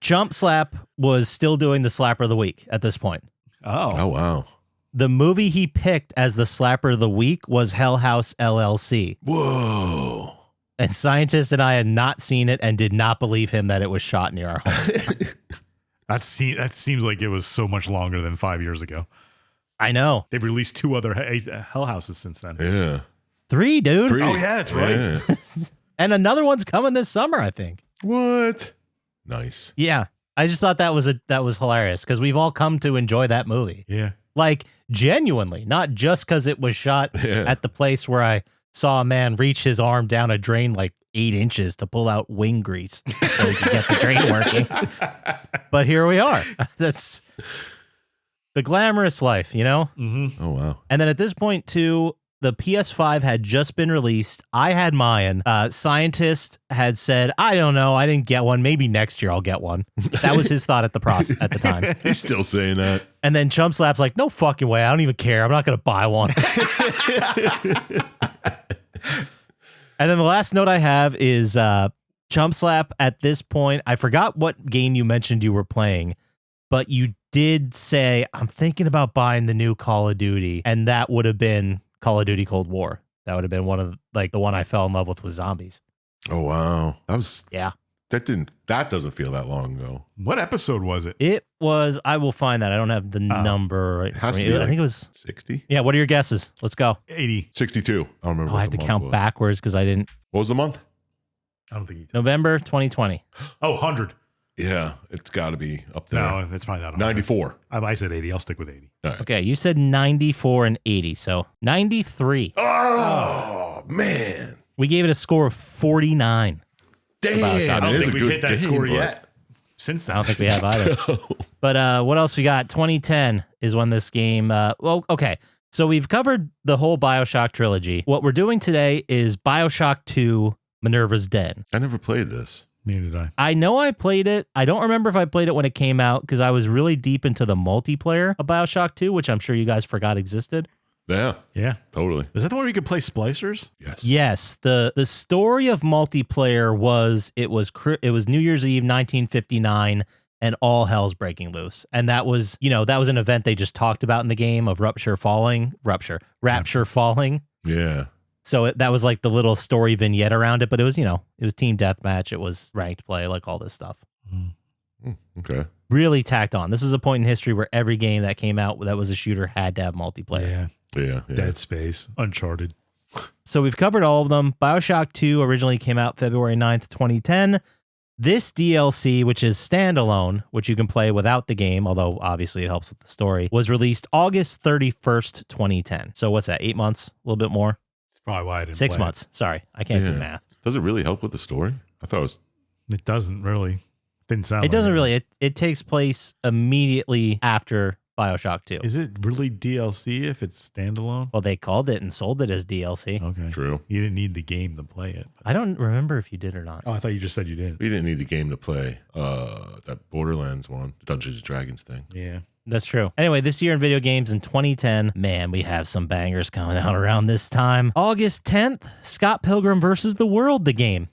Speaker 1: Chump Slap was still doing the Slapper of the Week at this point.
Speaker 2: Oh, wow.
Speaker 1: The movie he picked as the Slapper of the Week was Hell House LLC.
Speaker 2: Whoa.
Speaker 1: And Syintist and I had not seen it and did not believe him that it was shot near our home.
Speaker 3: That seems like it was so much longer than 5 years ago.
Speaker 1: I know.
Speaker 3: They've released 2 other Hell Houses since then.
Speaker 2: Yeah.
Speaker 1: 3, dude.
Speaker 2: 3.
Speaker 3: Oh, yeah, that's right.
Speaker 2: Yeah.
Speaker 1: And another one's coming this summer, I think.
Speaker 2: What? Nice.
Speaker 1: Yeah. I just thought that was hilarious because we've all come to enjoy that movie.
Speaker 3: Yeah.
Speaker 1: Like genuinely, not just because it was shot at the place where I saw a man reach his arm down a drain like 8 inches to pull out wing grease so he could get the drain working. But here we are. That's the glamorous life, you know?
Speaker 3: Mm-hmm.
Speaker 2: Oh, wow.
Speaker 1: And then at this point, too, the PS5 had just been released. I had mine. Syintist had said, I don't know, I didn't get one. Maybe next year I'll get one. That was his thought at the time.
Speaker 2: He's still saying that.
Speaker 1: And then Chump Slap's like, no fucking way. I don't even care. I'm not going to buy one. And then the last note I have is Chump Slap at this point. I forgot what game you mentioned you were playing, but you did say, I'm thinking about buying the new Call of Duty. And that would have been Call of Duty Cold War. That would have been one of like the one I fell in love with zombies.
Speaker 2: Oh, wow.
Speaker 1: Yeah.
Speaker 2: That doesn't feel that long ago.
Speaker 3: What episode was it?
Speaker 1: It was, I will find that. I don't have the number right.
Speaker 2: It has
Speaker 1: for
Speaker 2: to
Speaker 1: me.
Speaker 2: be
Speaker 1: I think it was
Speaker 2: 60?
Speaker 1: Yeah, what are your guesses? Let's go.
Speaker 3: 80.
Speaker 2: 62. I don't remember.
Speaker 1: Oh,
Speaker 2: what
Speaker 1: I have
Speaker 2: the
Speaker 1: to
Speaker 2: month
Speaker 1: count
Speaker 2: was.
Speaker 1: backwards because I didn't.
Speaker 2: What was the month?
Speaker 3: I don't think he did.
Speaker 1: November 2020.
Speaker 3: Oh, 100.
Speaker 2: Yeah, it's got to be up there.
Speaker 3: No, that's probably not 100.
Speaker 2: 94.
Speaker 3: I said 80. I'll stick with 80.
Speaker 2: All right.
Speaker 1: Okay, you said 94 and 80, so 93.
Speaker 2: Oh, man.
Speaker 1: We gave it a score of 49.
Speaker 2: Damn.
Speaker 3: I don't
Speaker 2: it is
Speaker 3: think
Speaker 2: a
Speaker 3: we've
Speaker 2: good
Speaker 3: hit that
Speaker 2: game,
Speaker 3: score
Speaker 2: but-
Speaker 3: yet. Since
Speaker 1: I
Speaker 3: then.
Speaker 1: don't think we have either. But what else we got? 2010 is when this game. Well, okay. So we've covered the whole BioShock trilogy. What we're doing today is BioShock 2 Minerva's Den.
Speaker 2: I never played this.
Speaker 3: Neither did I.
Speaker 1: I know I played it. I don't remember if I played it when it came out because I was really deep into the multiplayer of BioShock 2, which I'm sure you guys forgot existed.
Speaker 2: Yeah,
Speaker 3: Yeah.
Speaker 2: totally.
Speaker 3: Is that the one where you could play splicers?
Speaker 2: Yes.
Speaker 1: Yes, the story of multiplayer was it was New Year's Eve 1959 and all hell's breaking loose. And that was an event they just talked about in the game of Rapture falling.
Speaker 2: Yeah.
Speaker 1: So that was like the little story vignette around it, but it was team deathmatch, it was ranked play, like all this stuff.
Speaker 2: Okay.
Speaker 1: Really tacked on. This is a point in history where every game that came out that was a shooter had to have multiplayer.
Speaker 3: Yeah.
Speaker 2: Yeah.
Speaker 3: Dead Space. Uncharted.
Speaker 1: So we've covered all of them. BioShock 2 originally came out February 9th, 2010. This DLC, which is standalone, which you can play without the game, although obviously it helps with the story, was released August 31st, 2010. So what's that, 8 months? A little bit more?
Speaker 3: That's probably why I didn't
Speaker 1: 6
Speaker 3: play
Speaker 1: months. Sorry, I can't do math.
Speaker 2: Does it really help with the story? I thought it was.
Speaker 3: It doesn't really. Didn't sound
Speaker 1: It doesn't
Speaker 3: like
Speaker 1: really. It takes place immediately after BioShock 2.
Speaker 3: Is it really DLC if it's standalone?
Speaker 1: Well, they called it and sold it as DLC.
Speaker 3: Okay.
Speaker 2: True.
Speaker 3: You didn't need the game to play it.
Speaker 1: I don't remember if you did or not.
Speaker 3: Oh, I thought you just said you did.
Speaker 2: We didn't need the game to play that Borderlands one, Dungeons and Dragons thing.
Speaker 3: Yeah.
Speaker 1: That's true. Anyway, this year in video games in 2010, man, we have some bangers coming out around this time. August 10th, Scott Pilgrim versus the World, the game.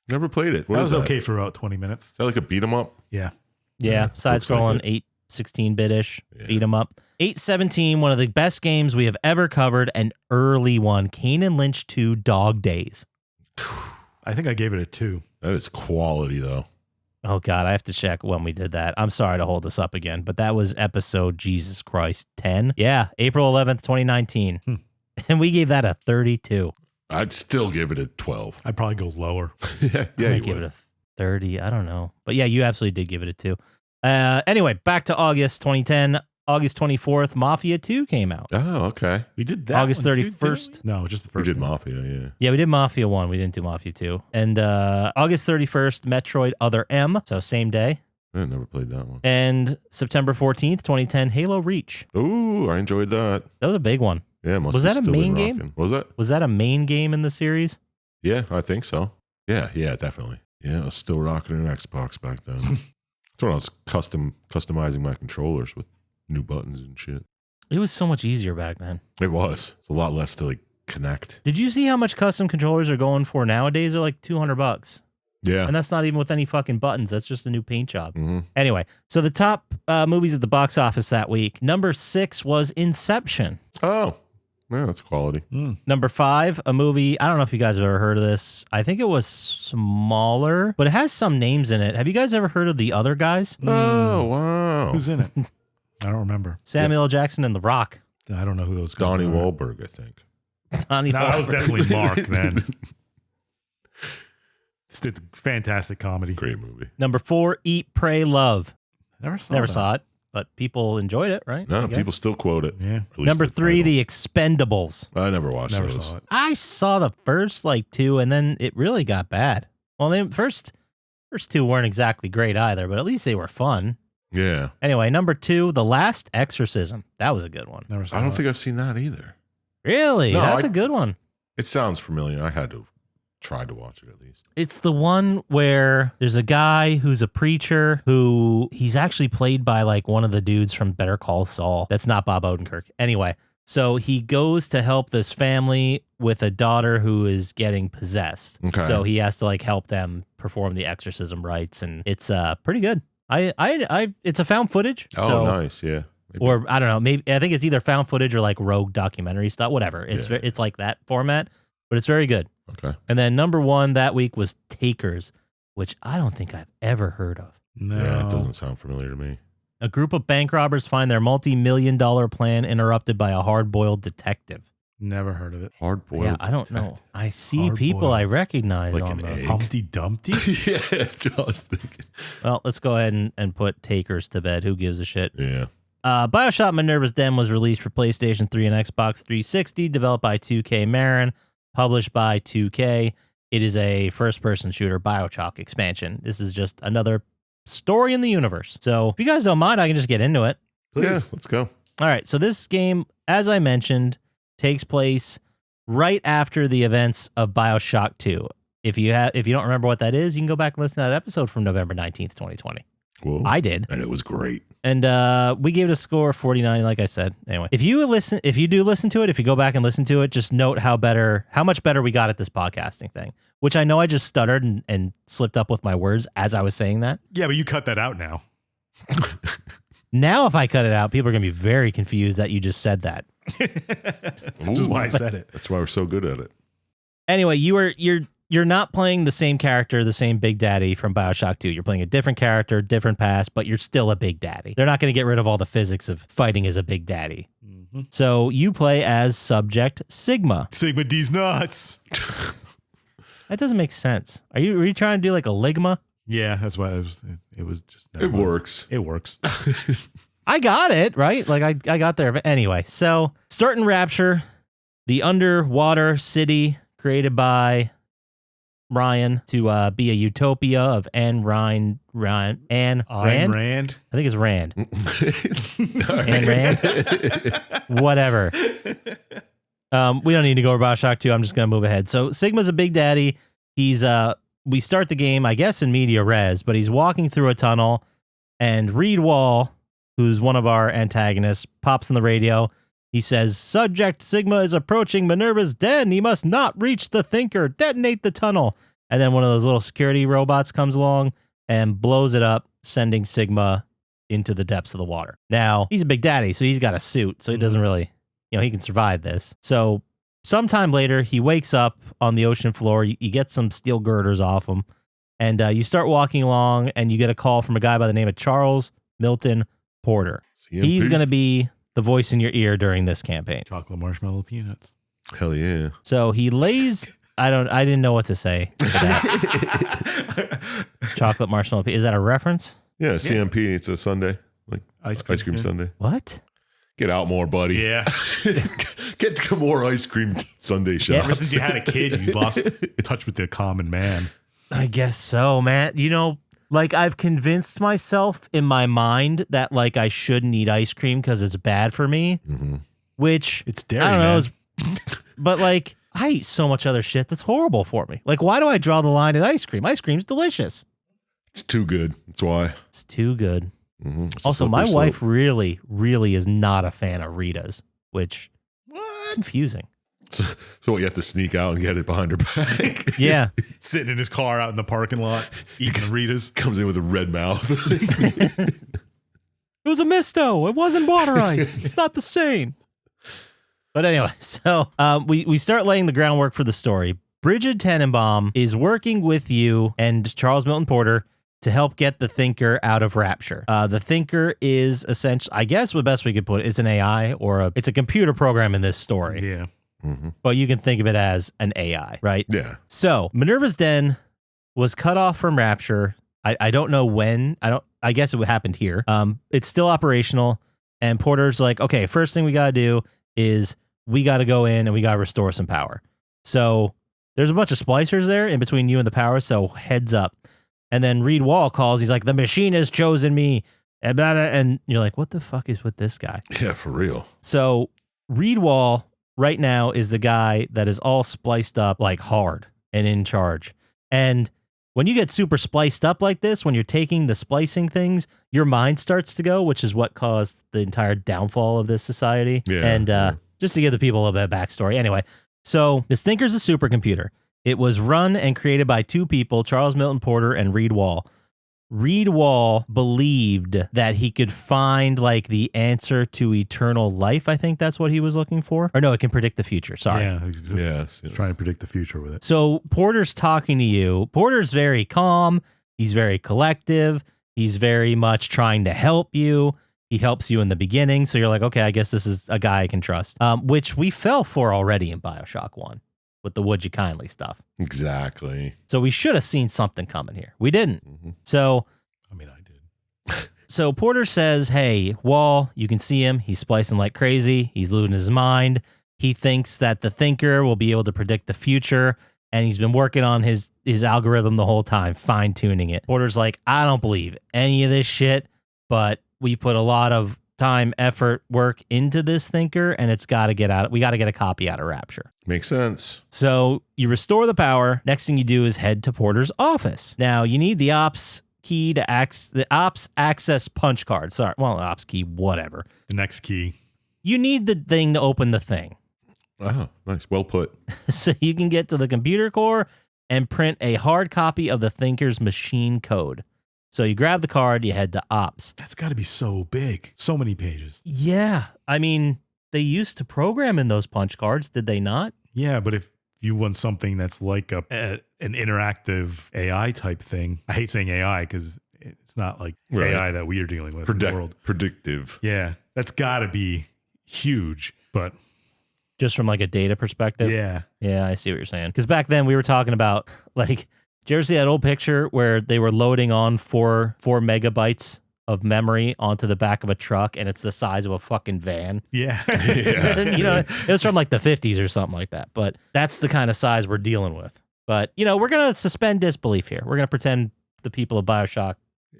Speaker 2: Never played it. What
Speaker 3: That
Speaker 2: is
Speaker 3: was okay for about 20 minutes.
Speaker 2: Is that like a beat 'em up?
Speaker 3: Yeah.
Speaker 1: Yeah, side-scrolling,
Speaker 2: looks like
Speaker 1: 16-bit-ish, beat 'em up. 817, one of the best games we have ever covered, an early one, Kane and Lynch 2 Dog Days.
Speaker 3: I think I gave it a 2.
Speaker 2: That is quality though.
Speaker 1: Oh, God, I have to check when we did that. I'm sorry to hold this up again, but that was episode, Jesus Christ, 10? Yeah, April 11th, 2019. And we gave that a 32.
Speaker 2: I'd still give it a 12.
Speaker 3: I'd probably go lower.
Speaker 2: yeah,
Speaker 1: I might give it a 30. I don't know. But yeah, you absolutely did give it a 2. Anyway, back to August 2010. August 24th, Mafia 2 came out.
Speaker 2: Oh, okay.
Speaker 3: We did that
Speaker 1: August
Speaker 3: one too,
Speaker 1: 31st?
Speaker 3: didn't we? No, just the
Speaker 2: We
Speaker 3: first
Speaker 2: did
Speaker 3: one.
Speaker 2: Mafia, yeah.
Speaker 1: Yeah, we did Mafia 1. We didn't do Mafia 2. And August 31st, Metroid Other M. So same day.
Speaker 2: I never played that one.
Speaker 1: And September 14th, 2010, Halo Reach.
Speaker 2: Ooh, I enjoyed that.
Speaker 1: That was a big one.
Speaker 2: Yeah, must
Speaker 1: Was
Speaker 2: have
Speaker 1: that a
Speaker 2: still been
Speaker 1: main game?
Speaker 2: rocking. What was that?
Speaker 1: Was that a main game in the series?
Speaker 2: Yeah, I think so. Yeah, definitely. Yeah, I was still rocking an Xbox back then. That's when I was customizing my controllers with new buttons and shit.
Speaker 1: It was so much easier back then.
Speaker 2: It was. It's a lot less to like connect.
Speaker 1: Did you see how much custom controllers are going for nowadays? They're like $200.
Speaker 2: Yeah.
Speaker 1: And that's not even with any fucking buttons. That's just a new paint job.
Speaker 2: Mm-hmm.
Speaker 1: Anyway, so the top movies at the box office that week. Number 6 was Inception.
Speaker 2: Oh, yeah, that's quality.
Speaker 1: Number 5, a movie. I don't know if you guys have ever heard of this. I think it was smaller, but it has some names in it. Have you guys ever heard of The Other Guys?
Speaker 2: Oh, wow.
Speaker 3: Who's in it? I don't remember.
Speaker 1: Samuel L. Jackson and The Rock.
Speaker 3: I don't know who those guys
Speaker 2: Donnie
Speaker 3: are.
Speaker 2: Wahlberg, I think.
Speaker 1: Donnie
Speaker 3: No, that was
Speaker 1: Wahlberg.
Speaker 3: definitely Mark then. It's a fantastic comedy.
Speaker 2: Great movie.
Speaker 1: Number 4, Eat, Pray, Love.
Speaker 3: Never saw
Speaker 1: Never
Speaker 3: that.
Speaker 1: saw it, but people enjoyed it, right?
Speaker 2: No,
Speaker 1: I guess.
Speaker 2: people still quote it.
Speaker 3: Yeah.
Speaker 2: At least
Speaker 1: Number
Speaker 2: the
Speaker 1: 3,
Speaker 2: title.
Speaker 1: The Expendables.
Speaker 2: I never watched
Speaker 3: Never
Speaker 2: those.
Speaker 3: saw it.
Speaker 1: I saw the first 2, and then it really got bad. Well, the first 2 weren't exactly great either, but at least they were fun.
Speaker 2: Yeah.
Speaker 1: Anyway, number 2, The Last Exorcism. That was a good one.
Speaker 3: Never saw
Speaker 2: I don't
Speaker 3: it.
Speaker 2: think I've seen that either.
Speaker 1: Really?
Speaker 2: No,
Speaker 1: That's
Speaker 2: I-
Speaker 1: a good one.
Speaker 2: It sounds familiar. I had to try to watch it at least.
Speaker 1: It's the one where there's a guy who's a preacher who he's actually played by one of the dudes from Better Call Saul. That's not Bob Odenkirk. Anyway, so he goes to help this family with a daughter who is getting possessed.
Speaker 2: Okay.
Speaker 1: So he has to help them perform the exorcism rites, and it's pretty good. It's a found footage.
Speaker 2: Oh,
Speaker 1: so,
Speaker 2: nice. Yeah. Maybe.
Speaker 1: Or I don't know. Maybe I think it's either found footage or rogue documentary stuff. Whatever. It's
Speaker 2: Yeah.
Speaker 1: it's like that format, but it's very good.
Speaker 2: Okay.
Speaker 1: And then number 1 that week was Takers, which I don't think I've ever heard of.
Speaker 3: No.
Speaker 2: Yeah, it doesn't sound familiar to me.
Speaker 1: A group of bank robbers find their multi-million-dollar plan interrupted by a hard-boiled detective.
Speaker 3: Never heard of it.
Speaker 2: Hard boiled.
Speaker 1: Yeah, I don't know. I see
Speaker 3: Hard-boiled.
Speaker 1: people I recognize
Speaker 2: Like
Speaker 1: on
Speaker 2: an
Speaker 1: the.
Speaker 2: egg.
Speaker 3: Humpty Dumpty?
Speaker 2: Yeah, that's what I was thinking.
Speaker 1: Well, let's go ahead and put Takers to bed. Who gives a shit?
Speaker 2: Yeah.
Speaker 1: BioShock Minerva's Den was released for PlayStation 3 and Xbox 360, developed by 2K Marin, published by 2K. It is a first-person shooter BioShock expansion. This is just another story in the universe. So if you guys don't mind, I can just get into it.
Speaker 2: Yeah, let's go.
Speaker 1: All right, so this game, as I mentioned, takes place right after the events of BioShock 2. If you don't remember what that is, you can go back and listen to that episode from November 19th, 2020.
Speaker 2: Whoa.
Speaker 1: I did.
Speaker 2: And it was great.
Speaker 1: And we gave it a score of 49, like I said. Anyway, if you do listen to it, if you go back and listen to it, just note how much better we got at this podcasting thing, which I know I just stuttered and slipped up with my words as I was saying that.
Speaker 3: Yeah, but you cut that out now.
Speaker 1: Now, if I cut it out, people are going to be very confused that you just said that.
Speaker 3: Which is why I said it.
Speaker 2: That's why we're so good at it.
Speaker 1: Anyway, you're not playing the same character, the same Big Daddy from BioShock 2. You're playing a different character, different past, but you're still a Big Daddy. They're not going to get rid of all the physics of fighting as a Big Daddy. So you play as Subject Sigma.
Speaker 3: Sigma D's nuts.
Speaker 1: That doesn't make sense. Were you trying to do like a ligma?
Speaker 3: Yeah, that's why it was just.
Speaker 2: It works.
Speaker 3: It works.
Speaker 1: I got it, right? Like I got there. Anyway, so starting Rapture, the underwater city created by Ryan to be a utopia of Ayn Rand. I think it's Rand. Ayn Rand? Whatever. We don't need to go over BioShock 2. I'm just going to move ahead. So Sigma's a big daddy. He's we start the game, I guess, in media res, but he's walking through a tunnel, and Reed Wall, who's one of our antagonists, pops on the radio. He says, Subject Sigma is approaching Minerva's den. He must not reach the Thinker. Detonate the tunnel. And then one of those little security robots comes along and blows it up, sending Sigma into the depths of the water. Now, he's a big daddy, so he's got a suit, so he doesn't really, he can survive this. So sometime later, he wakes up on the ocean floor. You get some steel girders off him, and you start walking along, and you get a call from a guy by the name of Charles Milton Porter.
Speaker 2: CMP.
Speaker 1: He's going to be the voice in your ear during this campaign.
Speaker 3: Chocolate marshmallow peanuts.
Speaker 2: Hell yeah.
Speaker 1: So he lays... I didn't know what to say for that. Chocolate marshmallow. Is that a reference?
Speaker 2: Yeah, CMP. It's a Sunday. Like ice cream Sunday.
Speaker 1: What?
Speaker 2: Get out more, buddy.
Speaker 3: Yeah.
Speaker 2: Get some more ice cream Sunday shops.
Speaker 3: Ever since you had a kid, you lost touch with the common man.
Speaker 1: I guess so, man. I've convinced myself in my mind that I shouldn't eat ice cream because it's bad for me, which
Speaker 3: It's dairy,
Speaker 1: I don't know.
Speaker 3: man.
Speaker 1: But I eat so much other shit that's horrible for me. Why do I draw the line at ice cream? Ice cream's delicious.
Speaker 2: It's too good. That's why.
Speaker 1: It's too good.
Speaker 2: It's
Speaker 1: Also,
Speaker 2: a
Speaker 1: my
Speaker 2: slippery
Speaker 1: wife
Speaker 2: slope.
Speaker 1: really, really is not a fan of Rita's, which is confusing.
Speaker 2: So what, you have to sneak out and get it behind her back?
Speaker 1: Yeah.
Speaker 3: Sitting in his car out in the parking lot, eating Rita's.
Speaker 2: Comes in with a red mouth.
Speaker 1: It was a misto. It wasn't water ice. It's not the same. But anyway, so we start laying the groundwork for the story. Bridget Tenenbaum is working with you and Charles Milton Porter to help get the Thinker out of Rapture. The Thinker is essentially, I guess the best we could put it, it's an AI or it's a computer program in this story.
Speaker 3: Yeah.
Speaker 1: But you can think of it as an AI, right?
Speaker 2: Yeah.
Speaker 1: So Minerva's Den was cut off from Rapture. I don't know when. I guess it happened here. It's still operational. And Porter's like, okay, first thing we got to do is we got to go in and we got to restore some power. So there's a bunch of splicers there in between you and the power. So heads up. And then Reed Wall calls. He's like, the machine has chosen me. And, blah, blah, and you're like, what the fuck is with this guy?
Speaker 2: Yeah, for real.
Speaker 1: So Reed Wall right now is the guy that is all spliced up hard and in charge. And when you get super spliced up like this, when you're taking the splicing things, your mind starts to go, which is what caused the entire downfall of this society.
Speaker 2: Yeah,
Speaker 1: And
Speaker 2: yeah.
Speaker 1: just to give the people a little bit of backstory. Anyway, so this Thinker's a supercomputer. It was run and created by two people, Charles Milton Porter and Reed Wall. Reed Wall believed that he could find the answer to eternal life. I think that's what he was looking for. Or no, it can predict the future. Sorry.
Speaker 3: Yeah.
Speaker 2: Yes.
Speaker 3: Trying to predict the future with it.
Speaker 1: So Porter's talking to you. Porter's very calm. He's very collective. He's very much trying to help you. He helps you in the beginning. So you're like, okay, I guess this is a guy I can trust, which we fell for already in BioShock 1 with the would you kindly stuff.
Speaker 2: Exactly.
Speaker 1: So we should have seen something coming here. We didn't. So
Speaker 3: I mean, I did.
Speaker 1: So Porter says, hey, Wall, you can see him. He's splicing like crazy. He's losing his mind. He thinks that the Thinker will be able to predict the future. And he's been working on his algorithm the whole time, fine-tuning it. Porter's like, I don't believe any of this shit, but we put a lot of time, effort, work into this Thinker, and it's got to get out. We got to get a copy out of Rapture.
Speaker 2: Makes sense.
Speaker 1: So you restore the power. Next thing you do is head to Porter's office. Now, you need the ops key to the ops access punch card. Sorry, well, ops key, whatever.
Speaker 3: The next key.
Speaker 1: You need the thing to open the thing.
Speaker 2: Oh, nice. Well put.
Speaker 1: So you can get to the computer core and print a hard copy of the Thinker's machine code. So you grab the card, you head to ops.
Speaker 3: That's got to be so big. So many pages.
Speaker 1: Yeah. I mean, they used to program in those punch cards, did they not?
Speaker 3: Yeah, but if you want something that's like an interactive AI type thing, I hate saying AI because it's not like
Speaker 2: Right.
Speaker 3: AI that we are dealing with in the world.
Speaker 2: Predictive.
Speaker 3: Yeah, that's got to be huge, but
Speaker 1: Just from like a data perspective.
Speaker 3: yeah.
Speaker 1: Yeah, I see what you're saying. Because back then we were talking about like, did you ever see that old picture where they were loading on four megabytes of memory onto the back of a truck and it's the size of a fucking van?
Speaker 3: Yeah.
Speaker 1: You know, it was from like the 50s or something like that. But that's the kind of size we're dealing with. But, you know, we're going to suspend disbelief here. We're going to pretend the people of BioShock.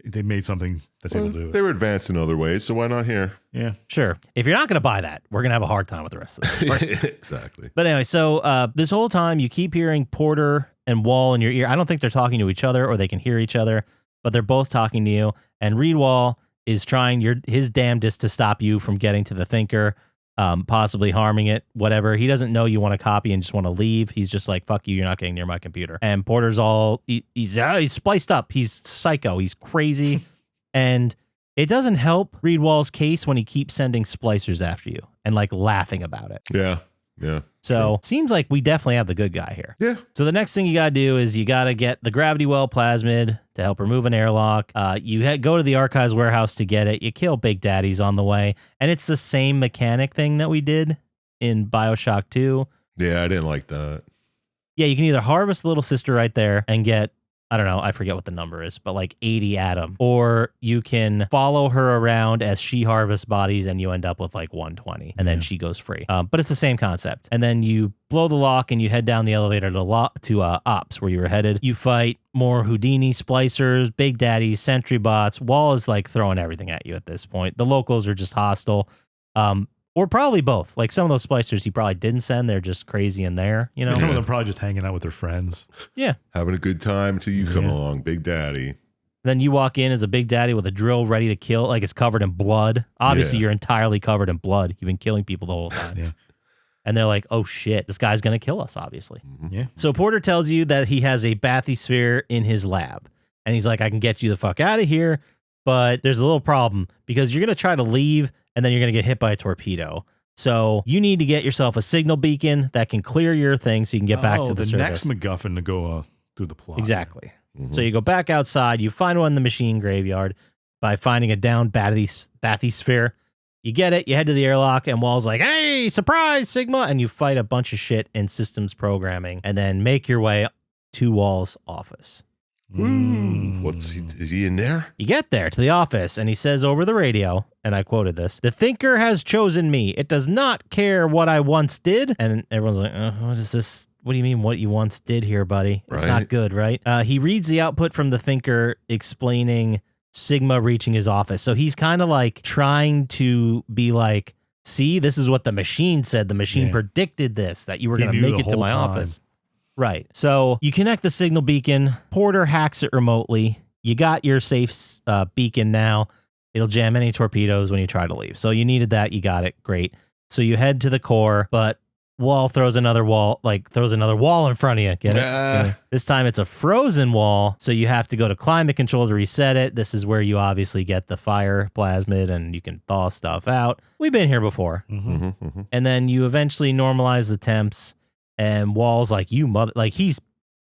Speaker 3: They made something that's able to do
Speaker 2: They
Speaker 3: it.
Speaker 2: were advanced in other ways, so why not here?
Speaker 3: Yeah.
Speaker 1: Sure. If you're not going to buy that, we're going to have a hard time with the rest of this story.
Speaker 2: Exactly.
Speaker 1: But anyway, so this whole time you keep hearing Porter and Wall in your ear. I don't think they're talking to each other or they can hear each other, but they're both talking to you. And Reed Wall is trying his damnedest to stop you from getting to the Thinker, possibly harming it, whatever. He doesn't know you want to copy and just want to leave. He's just like, fuck you, you're not getting near my computer. And Porter's he's spliced up. He's psycho. He's crazy. And it doesn't help Reed Wall's case when he keeps sending splicers after you and like laughing about it.
Speaker 2: Yeah. Yeah.
Speaker 1: So seems like we definitely have the good guy here.
Speaker 2: Yeah.
Speaker 1: So the next thing you got to do is you got to get the gravity well plasmid to help remove an airlock. You go to the archives warehouse to get it. You kill Big Daddies on the way. And it's the same mechanic thing that we did in BioShock 2.
Speaker 2: Yeah, I didn't like that.
Speaker 1: Yeah, you can either harvest the little sister right there and get, I don't know, I forget what the number is, but like 80 Atom. Or you can follow her around as she harvests bodies and you end up with like 120 and then she goes free. But it's the same concept. And then you blow the lock and you head down the elevator to Ops where you were headed. You fight more Houdini splicers, Big Daddies, sentry bots. Wall is like throwing everything at you at this point. The locals are just hostile. Or probably both. Like some of those splicers he probably didn't send. They're just crazy in there, you know?
Speaker 3: And some of them probably just hanging out with their friends.
Speaker 1: Yeah.
Speaker 2: Having a good time until you come along, Big Daddy.
Speaker 1: Then you walk in as a Big Daddy with a drill ready to kill, like it's covered in blood. Obviously, you're entirely covered in blood. You've been killing people the whole time.
Speaker 3: Yeah.
Speaker 1: And they're like, oh shit, this guy's going to kill us, obviously.
Speaker 3: Yeah.
Speaker 1: So Porter tells you that he has a bathysphere in his lab. And he's like, I can get you the fuck out of here. But there's a little problem because you're going to try to leave and then you're going to get hit by a torpedo. So you need to get yourself a signal beacon that can clear your thing so you can get back to the surface.
Speaker 3: Next MacGuffin to go through the plot.
Speaker 1: Exactly. So you go back outside, you find one in the machine graveyard by finding a downed bathysphere. You get it, you head to the airlock, and Wall's like, hey, surprise, Sigma! And you fight a bunch of shit in systems programming, and then make your way to Wall's office.
Speaker 2: Is he in there?
Speaker 1: You get there to the office, and he says over the radio, and I quoted this, "The Thinker has chosen me. It does not care what I once did." And everyone's like, what is this? What do you mean what you once did here, buddy? It's not good, right? He reads the output from the Thinker explaining Sigma reaching his office. So he's kind of like trying to be like, see, this is what the machine said. The machine predicted this, that you were going to make it to my office. Right. So you connect the signal beacon. Porter hacks it remotely. You got your safe beacon now. It'll jam any torpedoes when you try to leave. So you needed that. You got it. Great. So you head to the core, but Wall throws another wall in front of you. Get it? This time it's a frozen wall. So you have to go to climate control to reset it. This is where you obviously get the fire plasmid and you can thaw stuff out. We've been here before. And then you eventually normalize the temps. And Wall's like, he's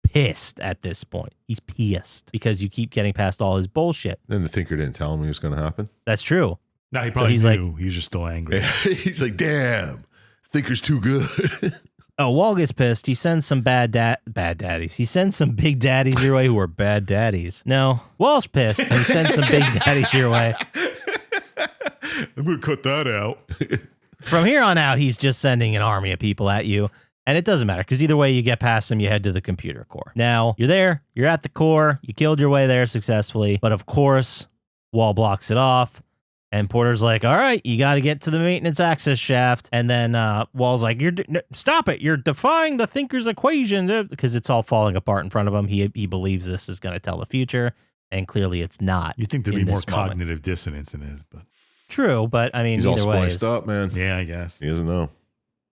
Speaker 1: pissed at this point. He's pissed because you keep getting past all his bullshit.
Speaker 2: Then the Thinker didn't tell him it was going to happen.
Speaker 1: That's true.
Speaker 3: No, he probably knew. He's just still angry.
Speaker 2: He's like, damn, Thinker's too good.
Speaker 1: Oh, Wall gets pissed. He sends some bad daddies. He sends some big daddies your way who are bad daddies. No, Wall's pissed. And he sends some big daddies your way.
Speaker 3: I'm going to cut that out.
Speaker 1: From here on out, he's just sending an army of people at you. And it doesn't matter because either way you get past him, you head to the computer core. Now, you're there. You're at the core. You killed your way there successfully. But of course, Wall blocks it off. And Porter's like, all right, you got to get to the maintenance access shaft. And then Wall's like, stop it. You're defying the Thinker's equation because it's all falling apart in front of him. He believes this is going to tell the future. And clearly it's not.
Speaker 3: You think there'd be more cognitive dissonance in his, but
Speaker 1: true. But I mean,
Speaker 2: he's
Speaker 1: either
Speaker 2: all
Speaker 1: way,
Speaker 2: spliced up, man.
Speaker 3: Yeah, I guess.
Speaker 2: He doesn't know.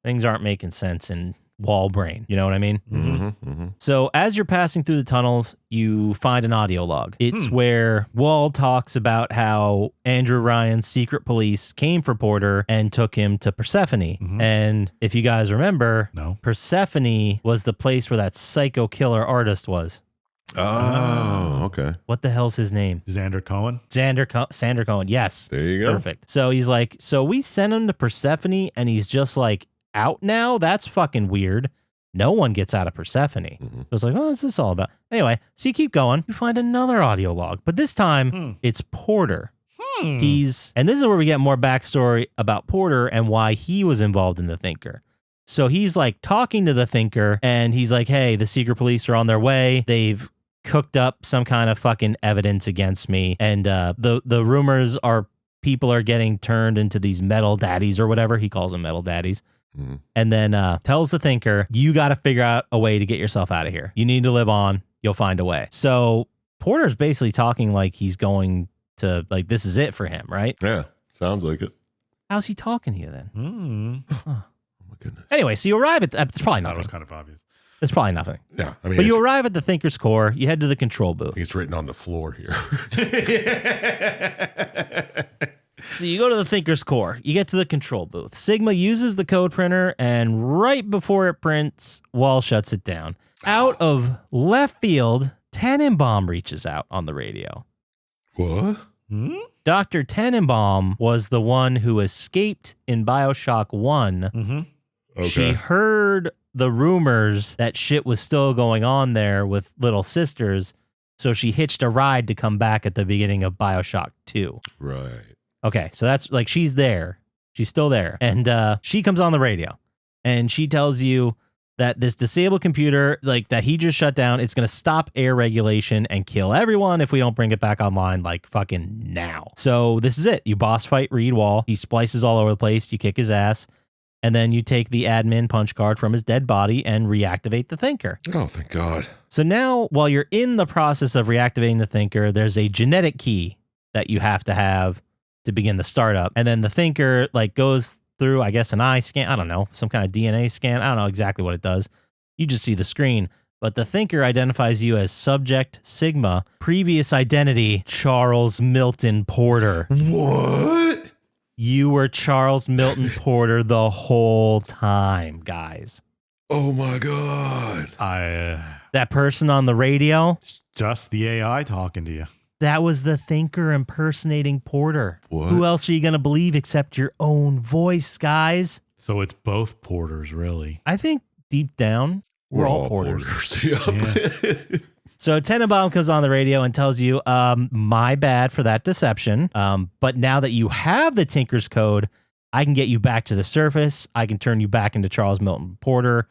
Speaker 1: Things aren't making sense in Wall brain. You know what I mean? So as you're passing through the tunnels, you find an audio log. It's where Wall talks about how Andrew Ryan's secret police came for Porter and took him to Persephone. And if you guys remember, Persephone was the place where that psycho killer artist was.
Speaker 2: Oh, Okay.
Speaker 1: What the hell's his name?
Speaker 3: Xander Cohen.
Speaker 1: Sander Cohen. Yes.
Speaker 2: There you go.
Speaker 1: Perfect. So he's like, so we sent him to Persephone and he's just like out now? That's fucking weird. No one gets out of Persephone.
Speaker 2: Mm-hmm.
Speaker 1: So it's like, oh, what's this all about? Anyway, so you keep going. You find another audio log, but this time it's Porter. And this is where we get more backstory about Porter and why he was involved in the Thinker. So he's like talking to the Thinker and he's like, hey, the secret police are on their way. They've cooked up some kind of fucking evidence against me. And the rumors are people are getting turned into these metal daddies or whatever. He calls them metal daddies.
Speaker 2: Mm-hmm.
Speaker 1: And then tells the Thinker, you got to figure out a way to get yourself out of here. You need to live on. You'll find a way. So Porter's basically talking like he's going to, like, this is it for him, right?
Speaker 2: Yeah. Sounds like it.
Speaker 1: How's he talking to you then?
Speaker 2: Oh my goodness.
Speaker 1: Anyway, so you arrive at, it's probably
Speaker 3: That
Speaker 1: nothing.
Speaker 3: was kind of obvious.
Speaker 1: It's probably nothing.
Speaker 2: Yeah. I mean,
Speaker 1: But you arrive at the Thinker's core. You head to the control booth.
Speaker 2: it's written on the floor here.
Speaker 1: So you go to the Thinker's core. You get to the control booth. Sigma uses the code printer, and right before it prints, Wall shuts it down. Out of left field, Tenenbaum reaches out on the radio.
Speaker 2: What?
Speaker 1: Dr. Tenenbaum was the one who escaped in BioShock 1.
Speaker 2: Okay.
Speaker 1: She heard the rumors that shit was still going on there with Little Sisters, so she hitched a ride to come back at the beginning of BioShock 2.
Speaker 2: Right.
Speaker 1: Okay, so that's like she's there. She's still there. And she comes on the radio and she tells you that this disabled computer, like that he just shut down, it's going to stop air regulation and kill everyone if we don't bring it back online like fucking now. So this is it. You boss fight Reed Wall. He splices all over the place. You kick his ass. And then you take the admin punch card from his dead body and reactivate the Thinker.
Speaker 2: Oh, thank God.
Speaker 1: So now, while you're in the process of reactivating the Thinker, there's a genetic key that you have to begin the startup. And then the Thinker like goes through, I guess, an eye scan. I don't know, some kind of DNA scan. I don't know exactly what it does. You just see the screen. But the Thinker identifies you as Subject Sigma, previous identity, Charles Milton Porter.
Speaker 2: What?
Speaker 1: You were Charles Milton Porter the whole time, guys.
Speaker 2: Oh my God.
Speaker 1: That person on the radio,
Speaker 3: Just the AI talking to you.
Speaker 1: that was the Thinker impersonating Porter.
Speaker 2: What?
Speaker 1: Who else are you going to believe except your own voice, guys?
Speaker 3: So it's both Porters, really.
Speaker 1: I think deep down, we're all Porters.
Speaker 2: Yep.
Speaker 1: So Tenenbaum comes on the radio and tells you, my bad for that deception. But now that you have the Tinker's code, I can get you back to the surface. I can turn you back into Charles Milton Porter.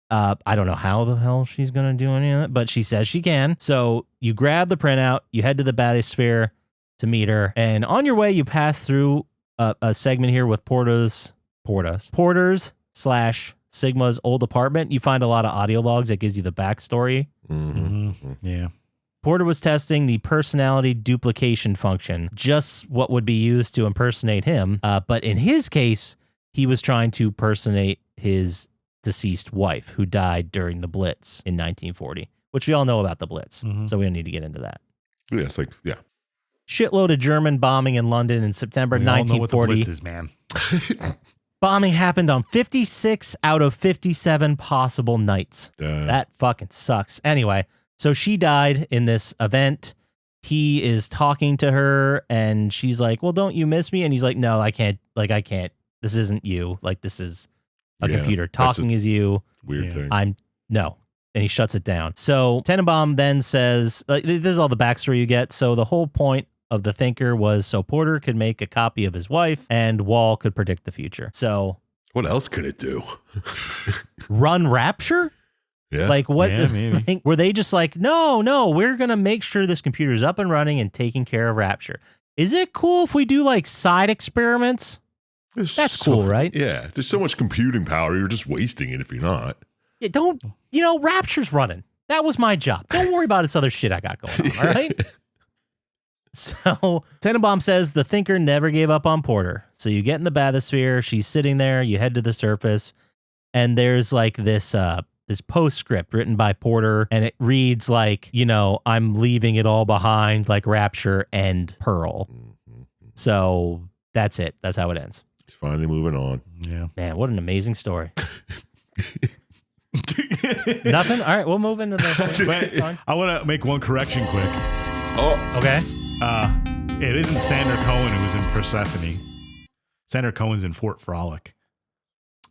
Speaker 1: I don't know how the hell she's going to do any of that, but she says she can. So you grab the printout, you head to the bathysphere to meet her. And on your way, you pass through a segment here with Porter's / Sigma's old apartment. You find a lot of audio logs that gives you the backstory.
Speaker 3: Yeah.
Speaker 1: Porter was testing the personality duplication function, just what would be used to impersonate him. But in his case, he was trying to personate his deceased wife who died during the Blitz in 1940, which we all know about the Blitz. So we don't need to get into that.
Speaker 2: Yeah, it's like, yeah.
Speaker 1: Shitload of German bombing in London in September
Speaker 3: We all know what the
Speaker 1: 1940.
Speaker 3: Blitz is, man.
Speaker 1: Bombing happened on 56 out of 57 possible nights. That fucking sucks. Anyway, so she died in this event. He is talking to her and she's like, well, don't you miss me? And he's like, no, I can't. Like, I can't. This isn't you. Like, this is a computer talking as you.
Speaker 2: Weird thing.
Speaker 1: No. And he shuts it down. So Tenenbaum then says, like, this is all the backstory you get. So the whole point of the Thinker was so Porter could make a copy of his wife and Wall could predict the future. So
Speaker 2: What else could it do?
Speaker 1: run Rapture?
Speaker 2: Yeah.
Speaker 1: Like what?
Speaker 3: Yeah, maybe.
Speaker 1: Like, were they just like, no, we're going to make sure this computer's up and running and taking care of Rapture. Is it cool if we do like side experiments? That's cool, right?
Speaker 2: Yeah. There's so much computing power. You're just wasting it if you're not.
Speaker 1: Yeah, Rapture's running. That was my job. Don't worry about this other shit I got going on, all right? So Tenenbaum says the Thinker never gave up on Porter. So you get in the bathysphere. She's sitting there. You head to the surface. And there's like this postscript written by Porter. And it reads like, I'm leaving it all behind, like Rapture and Pearl. So that's it. That's how it ends.
Speaker 2: He's finally moving on.
Speaker 3: Yeah.
Speaker 1: Man, what an amazing story. Nothing? All right, we'll move into the...
Speaker 3: I want to make one correction quick.
Speaker 2: Oh,
Speaker 1: Okay.
Speaker 3: It isn't Sander Cohen who was in Persephone. Sander Cohen's in Fort Frolic.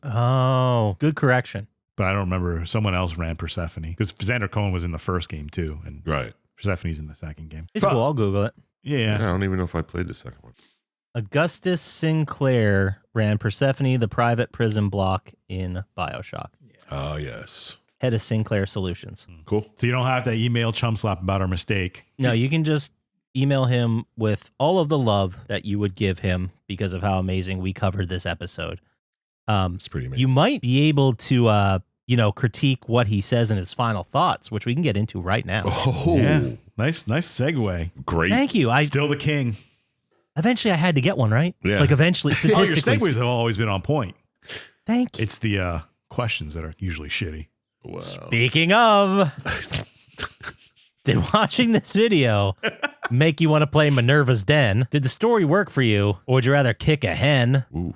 Speaker 1: Oh, good correction.
Speaker 3: But I don't remember. Someone else ran Persephone because Sander Cohen was in the first game too, and
Speaker 2: right.
Speaker 3: Persephone's in the second game.
Speaker 1: It's cool. I'll Google it.
Speaker 2: Yeah, I
Speaker 3: Yeah.
Speaker 2: don't even know if I played the second one.
Speaker 1: Augustus Sinclair ran Persephone, the private prison block in BioShock.
Speaker 2: Oh, yes.
Speaker 1: Head of Sinclair Solutions.
Speaker 2: Cool.
Speaker 3: So you don't have to email Chump Slap about our mistake.
Speaker 1: No, you can just email him with all of the love that you would give him because of how amazing we covered this episode.
Speaker 2: It's pretty amazing.
Speaker 1: You might be able to, critique what he says in his final thoughts, which we can get into right now.
Speaker 2: Oh,
Speaker 3: Yeah. Nice segue.
Speaker 2: great.
Speaker 1: Thank you.
Speaker 3: Still the king.
Speaker 1: Eventually I had to get one, right?
Speaker 2: Yeah.
Speaker 1: Like eventually,
Speaker 3: Oh, your
Speaker 1: statistically.
Speaker 3: segues have always been on point.
Speaker 1: Thank you.
Speaker 3: It's the questions that are usually shitty.
Speaker 2: Wow.
Speaker 1: Speaking of, did watching this video make you want to play Minerva's Den? Did the story work for you, or would you rather kick a hen?
Speaker 2: Ooh.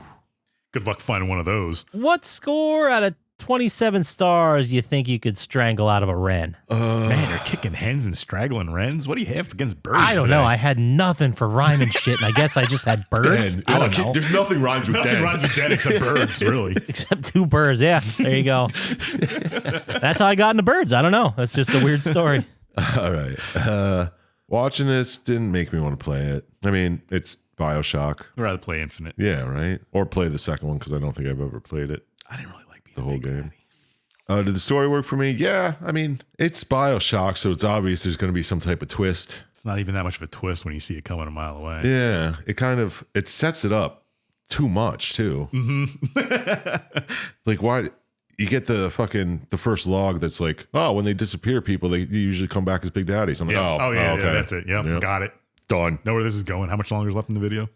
Speaker 3: Good luck finding one of those.
Speaker 1: What score out of 27 stars you think you could strangle out of a wren?
Speaker 3: Man, you're kicking hens and straggling wrens. What do you have against birds?
Speaker 1: I don't
Speaker 3: today?
Speaker 1: know. I had nothing for rhyming shit, and I guess I just had birds.
Speaker 2: Den.
Speaker 1: I don't know.
Speaker 2: There's nothing rhymes with
Speaker 3: Nothing
Speaker 2: den.
Speaker 3: rhymes with dead except birds, really.
Speaker 1: Except 2 birds. Yeah, there you go. That's how I got into birds. I don't know. That's just a weird story.
Speaker 2: All right. Watching this didn't make me want to play it. I mean, it's BioShock.
Speaker 3: I'd rather play Infinite.
Speaker 2: Yeah, right? Or play the second one because I don't think I've ever played it.
Speaker 3: I didn't really like being
Speaker 2: The
Speaker 3: a
Speaker 2: whole
Speaker 3: big
Speaker 2: game.
Speaker 3: daddy.
Speaker 2: Did the story work for me? Yeah. I mean, it's BioShock, so it's obvious there's going to be some type of twist.
Speaker 3: It's not even that much of a twist when you see it coming a mile away.
Speaker 2: Yeah. It sets it up too much, too. Mm-hmm. Like, why? You get the first log that's like, oh, when they disappear people, they usually come back as Big Daddies. I'm like,
Speaker 3: Yeah.
Speaker 2: yeah,
Speaker 3: Yeah, that's it. Yep. Got it.
Speaker 2: Done.
Speaker 3: Know where this is going. How much longer is left in the video?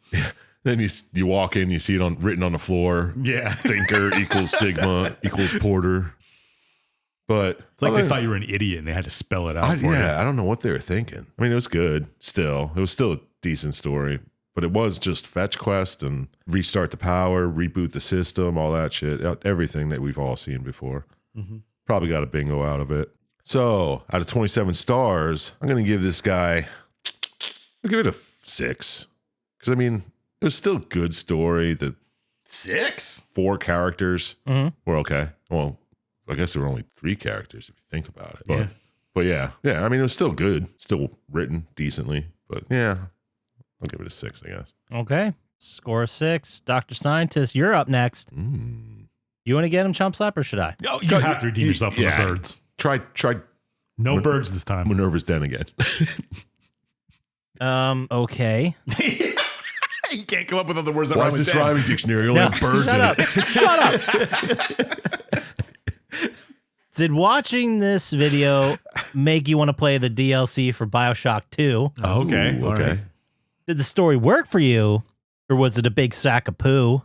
Speaker 2: Then you walk in, you see it written on the floor.
Speaker 3: Yeah.
Speaker 2: Thinker equals Sigma equals Porter. But
Speaker 3: It's like they thought you were an idiot and they had to spell it out for you.
Speaker 2: I don't know what they were thinking. I mean, it was good still. It was still a decent story, but it was just fetch quest and restart the power, reboot the system, all that shit. Everything that we've all seen before.
Speaker 3: Mm-hmm.
Speaker 2: Probably got a bingo out of it. So out of 27 stars, I'm going to give this guy, I'll give it a 6. Because, I mean, it was still a good story. The 4 characters were okay. Well, I guess there were only 3 characters if you think about it. But yeah. I mean, it was still good. Still written decently. But yeah, I'll give it a 6, I guess.
Speaker 1: Okay. Score 6. Dr. Syintist, you're up next. You want to get him, Chump Slap, or should I?
Speaker 3: Oh, you have to redeem yourself from the birds.
Speaker 2: Try
Speaker 3: No birds this time.
Speaker 2: Minerva's Den again.
Speaker 1: Okay.
Speaker 3: You can't come up with other words that
Speaker 2: Why
Speaker 3: rhyme
Speaker 2: is
Speaker 3: with
Speaker 2: this
Speaker 3: dead.
Speaker 2: rhyming dictionary only have birds
Speaker 1: Shut
Speaker 2: in
Speaker 1: up.
Speaker 2: it?
Speaker 1: Shut up. Did watching this video make you want to play the DLC for BioShock 2?
Speaker 3: Oh, okay.
Speaker 2: Ooh,
Speaker 3: All
Speaker 2: okay.
Speaker 3: right.
Speaker 1: Did the story work for you, or was it a big sack of poo?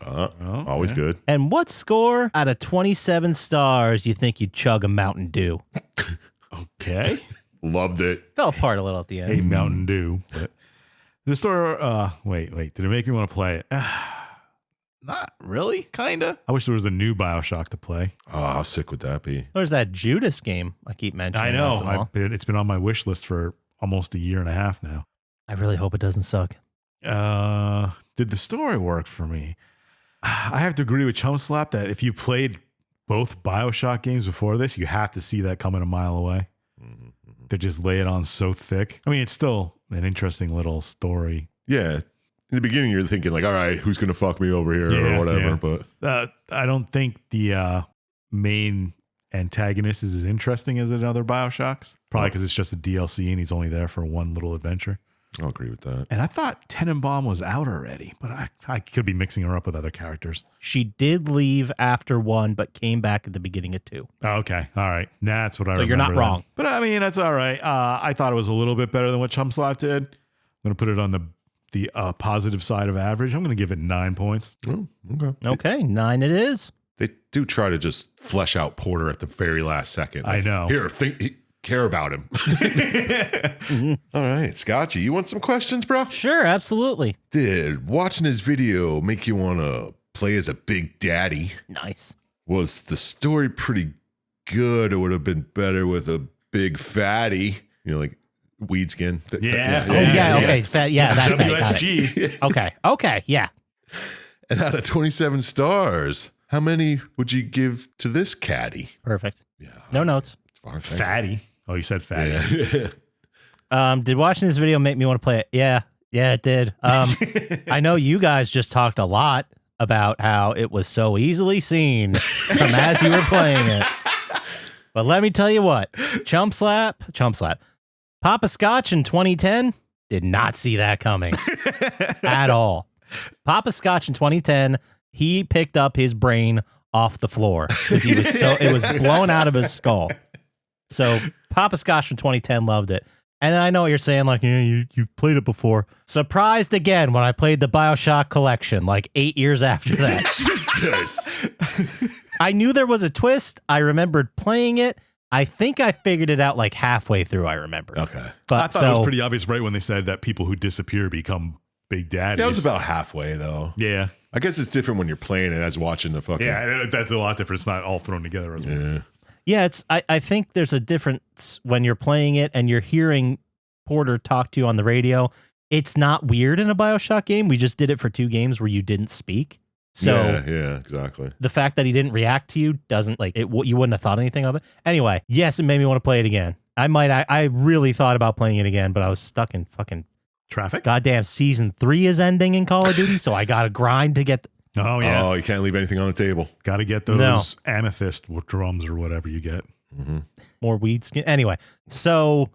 Speaker 2: Always good.
Speaker 1: And what score out of 27 stars you think you'd chug a Mountain Dew?
Speaker 3: Okay.
Speaker 2: Loved it.
Speaker 1: Fell apart a little at the end.
Speaker 3: Hey, Mountain Dew. But the story, wait. Did it make me want to play it? Not really. Kinda. I wish there was a new BioShock to play.
Speaker 2: Oh, how sick would that be?
Speaker 1: There's that Judas game I keep mentioning.
Speaker 3: I
Speaker 1: once in a
Speaker 3: know.
Speaker 1: while.
Speaker 3: It's been on my wish list for almost a year and a half now.
Speaker 1: I really hope it doesn't suck.
Speaker 3: Did the story work for me? I have to agree with Chump Slap that if you played both BioShock games before this, you have to see that coming a mile away. They just lay it on so thick. I mean, it's still an interesting little story.
Speaker 2: Yeah. In the beginning, you're thinking like, all right, who's going to fuck me over here
Speaker 3: Yeah,
Speaker 2: or whatever.
Speaker 3: yeah.
Speaker 2: But
Speaker 3: I don't think the main antagonist is as interesting as in other BioShocks. Probably because it's just a DLC and he's only there for one little adventure.
Speaker 2: I'll agree with that.
Speaker 3: And I thought Tenenbaum was out already, but I could be mixing her up with other characters.
Speaker 1: She did leave after 1, but came back at the beginning of 2.
Speaker 3: Oh, okay. All right. That's what I
Speaker 1: So
Speaker 3: remember.
Speaker 1: you're not
Speaker 3: then.
Speaker 1: wrong.
Speaker 3: But I mean, that's all right. I thought it was a little bit better than what Chump Slap did. I'm going to put it on the positive side of average. I'm going to give it 9 points.
Speaker 2: Oh, okay.
Speaker 1: Okay, 9 it is.
Speaker 2: They do try to just flesh out Porter at the very last second.
Speaker 3: I know.
Speaker 2: Here, care about him. All right, Scotchy, you want some questions, bro?
Speaker 1: Sure, absolutely.
Speaker 2: Did watching his video make you want to play as a Big Daddy?
Speaker 1: Nice.
Speaker 2: Was the story pretty good? It would have been better with a big fatty. You know, like weed skin.
Speaker 3: Yeah.
Speaker 1: Oh yeah, okay, that got it.
Speaker 3: WSG.
Speaker 1: Okay, yeah.
Speaker 2: And out of 27 stars, how many would you give to this caddy?
Speaker 1: Perfect.
Speaker 2: Yeah.
Speaker 1: No notes.
Speaker 2: Fine, thank
Speaker 3: Fatty. Oh, you said fatty.
Speaker 2: you. Yeah.
Speaker 1: Did watching this video make me want to play it? Yeah, it did. I know you guys just talked a lot about how it was so easily seen from as you were playing it. But let me tell you what, Chump Slap, Poppascotch in 2010 did not see that coming at all. Poppascotch in 2010, he picked up his brain off the floor because it was blown out of his skull. So Poppascotch from 2010 loved it. And I know what you're saying, like, yeah, you've played it before. Surprised again when I played the BioShock collection, like 8 years after that.
Speaker 2: Jesus.
Speaker 1: I knew there was a twist. I remembered playing it. I think I figured it out like halfway through, I remember.
Speaker 2: Okay.
Speaker 1: But
Speaker 3: I thought it was pretty obvious right when they said that people who disappear become big daddies.
Speaker 2: That was about halfway, though.
Speaker 3: Yeah.
Speaker 2: I guess it's different when you're playing it as watching the fucking.
Speaker 3: Yeah, that's a lot different. It's not all thrown together as well.
Speaker 2: Yeah.
Speaker 1: Yeah, I think there's a difference when you're playing it and you're hearing Porter talk to you on the radio. It's not weird in a BioShock game. We just did it for 2 games where you didn't speak. So
Speaker 2: yeah, exactly.
Speaker 1: the fact that he didn't react to you doesn't like it. You wouldn't have thought anything of it. Anyway, yes, it made me want to play it again. I really thought about playing it again, but I was stuck in fucking
Speaker 3: Traffic?
Speaker 1: goddamn season 3 is ending in Call of Duty, so I got to grind to get.
Speaker 3: Oh, yeah.
Speaker 2: Oh, you can't leave anything on the table.
Speaker 3: Got to get those
Speaker 1: No.
Speaker 3: amethyst drums or whatever you get.
Speaker 2: Mm-hmm.
Speaker 1: More weed skin. Anyway, so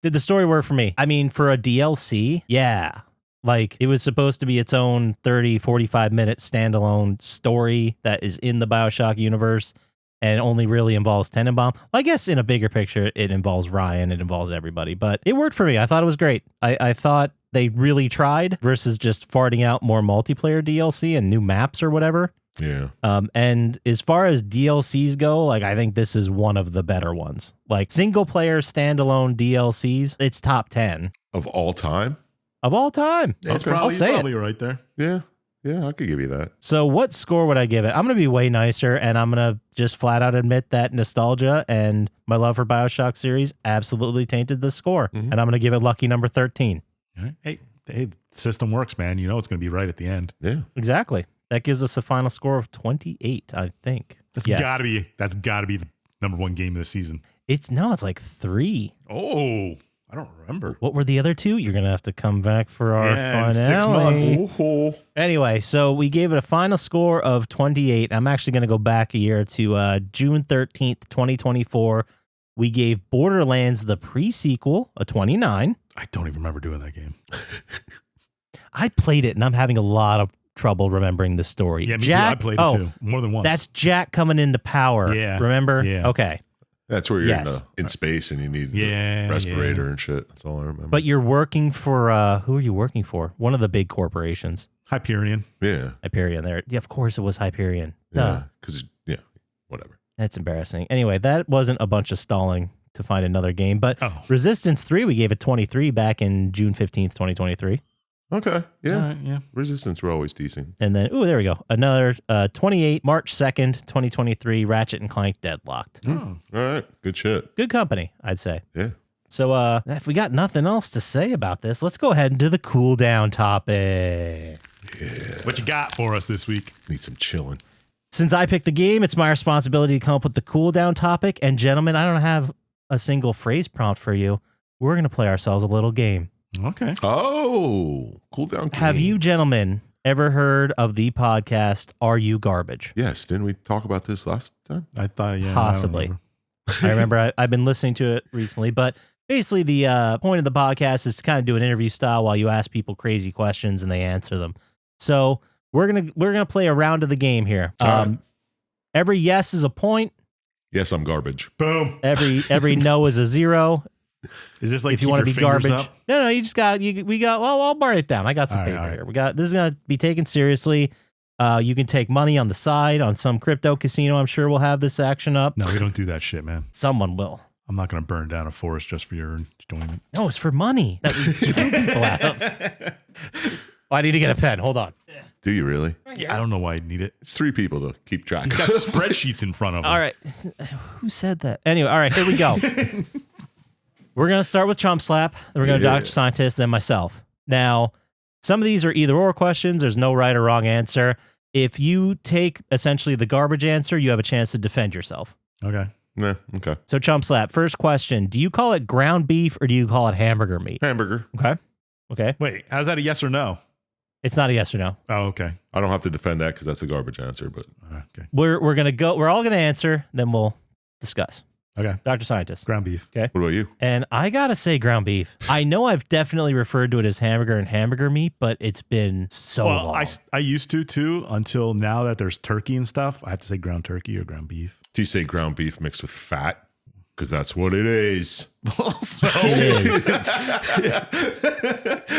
Speaker 1: did the story work for me? I mean, for a DLC, yeah. Like, it was supposed to be its own 30, 45-minute standalone story that is in the BioShock universe and only really involves Tenenbaum. Well, I guess in a bigger picture, it involves Ryan, it involves everybody. But it worked for me. I thought it was great. I thought they really tried versus just farting out more multiplayer DLC and new maps or whatever.
Speaker 2: Yeah.
Speaker 1: And as far as DLCs go, like, I think this is one of the better ones. Like, single player standalone DLCs, it's top 10
Speaker 2: Of all time?
Speaker 1: of all time.
Speaker 3: It's
Speaker 2: Okay.
Speaker 1: I'll say it.
Speaker 3: probably right there.
Speaker 2: Yeah. Yeah, I could give you that.
Speaker 1: So what score would I give it? I'm going to be way nicer, and I'm going to just flat out admit that nostalgia and my love for BioShock series absolutely tainted the score.
Speaker 2: Mhm.
Speaker 1: And I'm going to give it lucky number 13.
Speaker 3: All right. Hey, system works, man. You know it's going to be right at the end.
Speaker 2: Yeah.
Speaker 1: Exactly. That gives us a final score of 28, I think.
Speaker 3: That's
Speaker 1: Yes.
Speaker 3: got to be the number 1 game of the season.
Speaker 1: It's like 3.
Speaker 3: Oh, I don't remember.
Speaker 1: What were the other 2? You're going to have to come back for our
Speaker 3: Yeah, in
Speaker 1: finale.
Speaker 3: 6 months.
Speaker 2: Oh.
Speaker 1: Anyway, so we gave it a final score of 28. I'm actually going to go back a year to June 13th, 2024. We gave Borderlands the pre-sequel a 29.
Speaker 3: I don't even remember doing that game.
Speaker 1: I played it, and I'm having a lot of trouble remembering the story.
Speaker 3: Yeah, me
Speaker 1: Jack,
Speaker 3: too. I played it too. More than once.
Speaker 1: That's Jack coming into power.
Speaker 3: Yeah.
Speaker 1: Remember?
Speaker 3: Yeah.
Speaker 1: Okay.
Speaker 2: That's where you're
Speaker 1: Yes.
Speaker 2: in space and you need
Speaker 3: Yeah,
Speaker 2: the respirator and shit. That's all I remember.
Speaker 1: But you're working for, who are you working for? One of the big corporations.
Speaker 3: Hyperion.
Speaker 2: yeah.
Speaker 1: Hyperion there. Yeah, of course it was Hyperion. Duh.
Speaker 2: Yeah. Because, whatever.
Speaker 1: That's embarrassing. Anyway, that wasn't a bunch of stalling to find another game. But
Speaker 3: Oh.
Speaker 1: Resistance 3, we gave it 23 back in June 15th, 2023.
Speaker 2: Okay. Yeah.
Speaker 3: All right, yeah.
Speaker 2: Resistance were always decent.
Speaker 1: And then, there we go. Another 28, March 2nd, 2023, Ratchet and Clank Deadlocked.
Speaker 3: Oh.
Speaker 2: All right. Good shit.
Speaker 1: Good company, I'd say.
Speaker 2: Yeah.
Speaker 1: So if we got nothing else to say about this, let's go ahead into the cool down topic.
Speaker 3: What you got for us this week?
Speaker 2: Need some chilling.
Speaker 1: Since I picked the game, it's my responsibility to come up with the cool down topic. And gentlemen, I don't have a single phrase prompt for you. We're going to play ourselves a little game.
Speaker 3: Okay.
Speaker 2: Oh, cool down.
Speaker 1: Have
Speaker 2: game.
Speaker 1: you gentlemen ever heard of the podcast Are You Garbage?
Speaker 2: Yes. Didn't we talk about this last time?
Speaker 3: I thought, yeah.
Speaker 1: Possibly. I remember I've been listening to it recently, but basically the point of the podcast is to kind of do an interview style while you ask people crazy questions and they answer them. So we're gonna play a round of the game here.
Speaker 2: All right.
Speaker 1: Every yes is a point.
Speaker 2: Yes, I'm garbage.
Speaker 3: Boom.
Speaker 1: Every no is a 0.
Speaker 3: Is this like
Speaker 1: If you want to be
Speaker 3: keep your fingers
Speaker 1: garbage,
Speaker 3: up?
Speaker 1: no, you just got we got. Well, I'll bar it down. I got some
Speaker 3: All right,
Speaker 1: paper
Speaker 3: all right.
Speaker 1: here. We got this is gonna be taken seriously. You can take money on the side on some crypto casino. I'm sure we'll have this action up.
Speaker 3: No, we don't do that shit, man.
Speaker 1: Someone will.
Speaker 3: I'm not going to burn down a forest just for your enjoyment.
Speaker 1: No, it's for money that we screw people out of. Oh, I need to get a pen. Hold on.
Speaker 2: Do you really?
Speaker 3: Yeah, I don't know why I need it.
Speaker 2: It's 3 people to keep track.
Speaker 3: He's got spreadsheets in front of him.
Speaker 1: All right. Who said that? Anyway, all right, here we go. We're going to start with Chump Slap. Then we're going to
Speaker 2: Yeah.
Speaker 1: Dr. Syintist, then myself. Now, some of these are either or questions. There's no right or wrong answer. If you take essentially the garbage answer, you have a chance to defend yourself.
Speaker 3: Okay.
Speaker 2: Nah, okay.
Speaker 1: So Chump Slap, first question. Do you call it ground beef or do you call it hamburger meat?
Speaker 2: Hamburger.
Speaker 1: Okay.
Speaker 3: Wait, how's that a yes or no?
Speaker 1: It's not a yes or no.
Speaker 3: Oh, okay.
Speaker 2: I don't have to defend that because that's a garbage answer, but
Speaker 3: Okay.
Speaker 1: We're all gonna answer, then we'll discuss.
Speaker 3: Okay.
Speaker 1: Dr. Syintist.
Speaker 3: Ground beef.
Speaker 2: what about you?
Speaker 1: And I gotta say ground beef. I know I've definitely referred to it as hamburger and hamburger meat, but it's been so
Speaker 3: Well,
Speaker 1: long.
Speaker 3: I used to too until now that there's turkey and stuff. I have to say ground turkey or ground beef.
Speaker 2: Do you say ground beef mixed with fat? Because that's what it is.
Speaker 1: It is.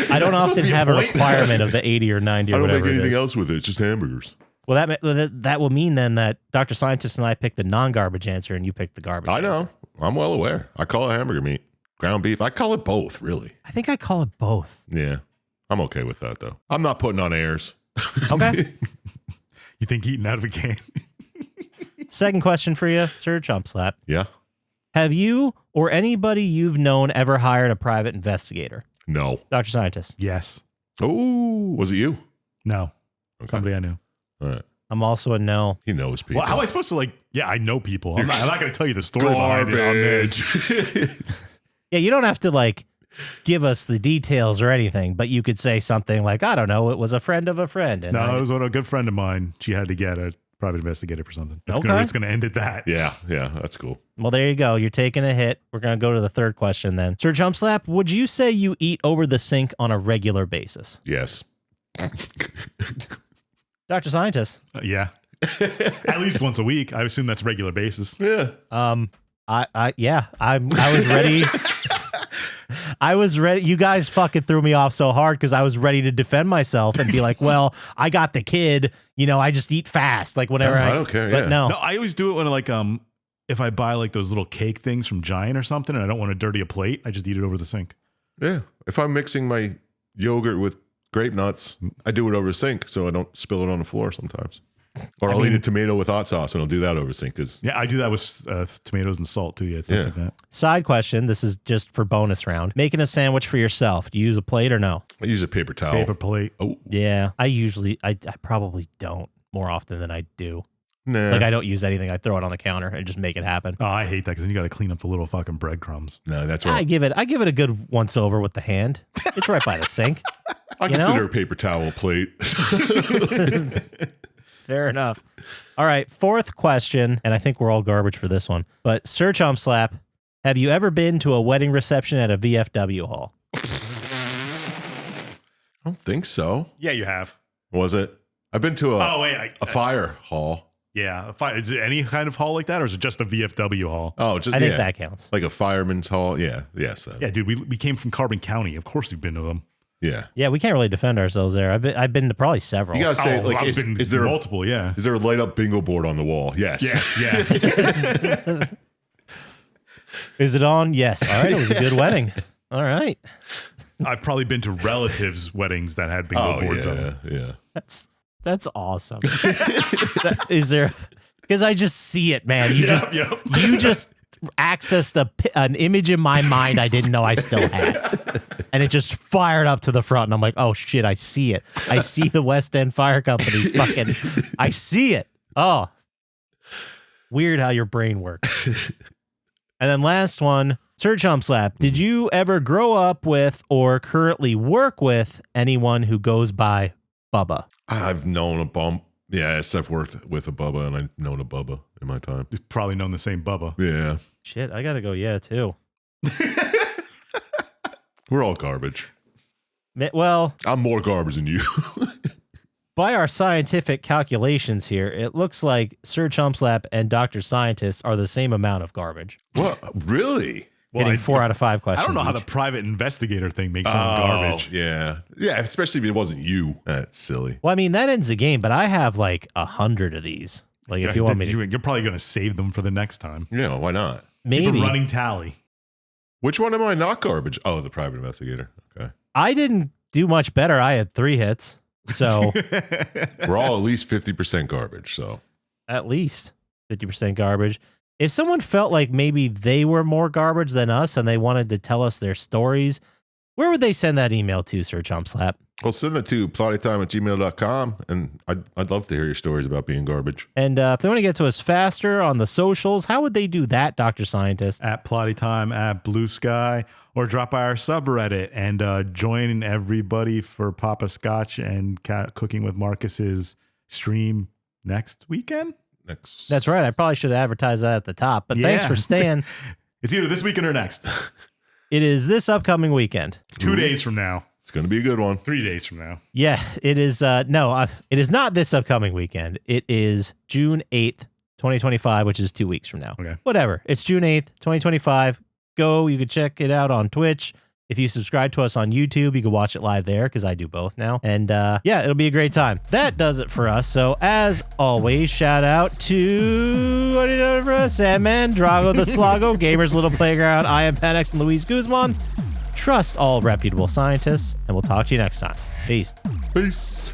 Speaker 1: I don't often have a requirement of the 80 or 90 or
Speaker 2: I don't
Speaker 1: whatever
Speaker 2: make
Speaker 1: it
Speaker 2: anything
Speaker 1: is.
Speaker 2: else with it. It's just hamburgers.
Speaker 1: Well, that will mean then that Dr. Syintist and I picked the non-garbage answer and you picked the garbage
Speaker 2: I know.
Speaker 1: answer.
Speaker 2: I'm well aware. I call it hamburger meat. Ground beef. I call it both, really.
Speaker 1: I think I call it both.
Speaker 2: Yeah. I'm okay with that, though. I'm not putting on airs.
Speaker 1: Okay.
Speaker 3: You think eating out of a can?
Speaker 1: Second question for you, Sir Chump Slap.
Speaker 2: Yeah.
Speaker 1: Have you or anybody you've known ever hired a private investigator?
Speaker 2: No.
Speaker 1: Dr. Syintist.
Speaker 3: Yes.
Speaker 2: Oh, was it you?
Speaker 3: No.
Speaker 2: Okay.
Speaker 3: Somebody I knew.
Speaker 2: All right.
Speaker 1: I'm also a no.
Speaker 2: He knows people.
Speaker 3: Well, how am I supposed to yeah, I know people. I'm not going to tell you the story behind it on this.
Speaker 2: Garbage.
Speaker 1: Yeah, you don't have to give us the details or anything, but you could say something like, I don't know, it was a friend of a friend. And
Speaker 3: No, it was a good friend of mine. She had to get a private investigator for something. It's
Speaker 1: Okay.
Speaker 3: going to end at that.
Speaker 2: Yeah, that's cool.
Speaker 1: Well, there you go. You're taking a hit. We're going to go to the third question then. Sir Chump Slap, would you say you eat over the sink on a regular basis?
Speaker 2: Yes.
Speaker 1: Dr. Syintist.
Speaker 3: Yeah. At least once a week. I assume that's regular basis.
Speaker 2: Yeah.
Speaker 1: I was ready. I was ready. You guys fucking threw me off so hard because I was ready to defend myself and be like, well, I got the kid. I just eat fast. Whenever
Speaker 2: I don't care.
Speaker 1: But
Speaker 2: Yeah.
Speaker 1: no.
Speaker 3: No, I always do it when if I buy those little cake things from Giant or something and I don't want to dirty a plate, I just eat it over the sink.
Speaker 2: Yeah. If I'm mixing my yogurt with grape nuts, I do it over the sink so I don't spill it on the floor sometimes. Or I'll eat a tomato with hot sauce and I'll do that over the sink because
Speaker 3: Yeah, I do that with tomatoes and salt too. Yeah, stuff like that.
Speaker 1: Side question. This is just for bonus round. Making a sandwich for yourself. Do you use a plate or no?
Speaker 2: I use a paper towel.
Speaker 3: Paper plate.
Speaker 2: Oh,
Speaker 1: Yeah. I probably don't more often than I do.
Speaker 2: nah.
Speaker 1: I don't use anything. I throw it on the counter and just make it happen.
Speaker 3: Oh, I hate that because then you got to clean up the little fucking breadcrumbs.
Speaker 2: No, that's
Speaker 1: I
Speaker 2: right.
Speaker 1: give it a good once over with the hand. It's right by the sink.
Speaker 2: I
Speaker 1: you
Speaker 2: consider
Speaker 1: know?
Speaker 2: a paper towel a plate.
Speaker 1: Fair enough. All right, fourth question, and I think we're all garbage for this one. But Sir Chump Slap, have you ever been to a wedding reception at a VFW hall?
Speaker 2: I don't think so.
Speaker 3: Yeah, you have.
Speaker 2: Was it? I've been to
Speaker 3: a
Speaker 2: fire hall.
Speaker 3: Yeah, is it any kind of hall like that, or is it just a VFW hall?
Speaker 2: Oh, just
Speaker 1: I think that counts.
Speaker 2: like a fireman's hall. Yeah, yes.
Speaker 3: Yeah, dude, we came from Carbon County. Of course, we've been to them.
Speaker 2: Yeah.
Speaker 1: Yeah, we can't really defend ourselves there. I've been to probably several.
Speaker 2: You gotta say,
Speaker 3: I've been
Speaker 2: is there
Speaker 3: multiple? Yeah.
Speaker 2: is there a light up bingo board on the wall? Yes.
Speaker 3: Yes. Yeah.
Speaker 1: Is it on? Yes. All right, it was a good wedding. All right.
Speaker 3: I've probably been to relatives' weddings that had bingo
Speaker 2: Oh
Speaker 3: boards on
Speaker 2: yeah,
Speaker 3: them.
Speaker 2: yeah.
Speaker 1: That's awesome. Is there? Because I just see it, man. You just accessed an image in my mind I didn't know I still had, and it just fired up to the front. And I'm like, oh shit, I see it. I see the West End Fire Company's fucking. I see it. Oh, weird how your brain works. And then last one, Sir Chump Slap. Did you ever grow up with or currently work with anyone who goes by Bubba?
Speaker 2: I've known a bump. Yes, I've worked with a Bubba and I've known a Bubba in my time.
Speaker 3: You've probably known the same Bubba.
Speaker 2: Yeah.
Speaker 1: Shit, I gotta go. Yeah, too.
Speaker 2: We're all garbage.
Speaker 1: Well,
Speaker 2: I'm more garbage than you.
Speaker 1: by our scientific calculations here, it looks like Sir Chump Slap and Dr. Syintist are the same amount of garbage.
Speaker 2: What? Really?
Speaker 1: Getting 4 out of 5
Speaker 3: I
Speaker 1: questions.
Speaker 3: don't know how the
Speaker 1: each.
Speaker 3: private investigator thing makes sound garbage.
Speaker 2: Yeah. Yeah, especially if it wasn't you. That's silly.
Speaker 1: Well, I mean, that ends the game, but I have 100 of these. If you want me to.
Speaker 3: You're probably going to save them for the next time.
Speaker 2: Yeah, why not?
Speaker 1: Maybe.
Speaker 3: Keep a running tally.
Speaker 2: Which one am I not garbage? Oh, the private investigator. Okay.
Speaker 1: I didn't do much better. I had 3 hits. So
Speaker 2: We're all at least 50% garbage, so.
Speaker 1: at least 50% garbage. If someone felt like maybe they were more garbage than us and they wanted to tell us their stories, where would they send that email to, Sir Chump Slap?
Speaker 2: Well, send it to plottytime@gmail.com, and I'd love to hear your stories about being garbage.
Speaker 1: And if they want to get to us faster on the socials, how would they do that, Dr. Scientist?
Speaker 3: At Plotty Time, at Blue Sky, or drop by our subreddit and join everybody for Poppascotch and Cooking with Marcus's stream next weekend.
Speaker 1: That's right. I probably should have advertised that at the top, but thanks for staying.
Speaker 3: It's either this weekend or next.
Speaker 1: It is this upcoming weekend.
Speaker 3: 2 days from now.
Speaker 2: It's going to be a good one.
Speaker 3: 3 days from now.
Speaker 1: Yeah, it is. It is not this upcoming weekend. It is June 8th, 2025, which is 2 weeks from now.
Speaker 3: Okay.
Speaker 1: Whatever. It's June 8th, 2025. Go. You can check it out on Twitch. If you subscribe to us on YouTube, you can watch it live there because I do both now. And yeah, it'll be a great time. That does it for us. So as always, shout out to Sandman, Drago the Slago, Gamers Little Playground, I am Penex, and Luis Guzman. Trust all reputable scientists, and we'll talk to you next time. Peace.
Speaker 2: Peace.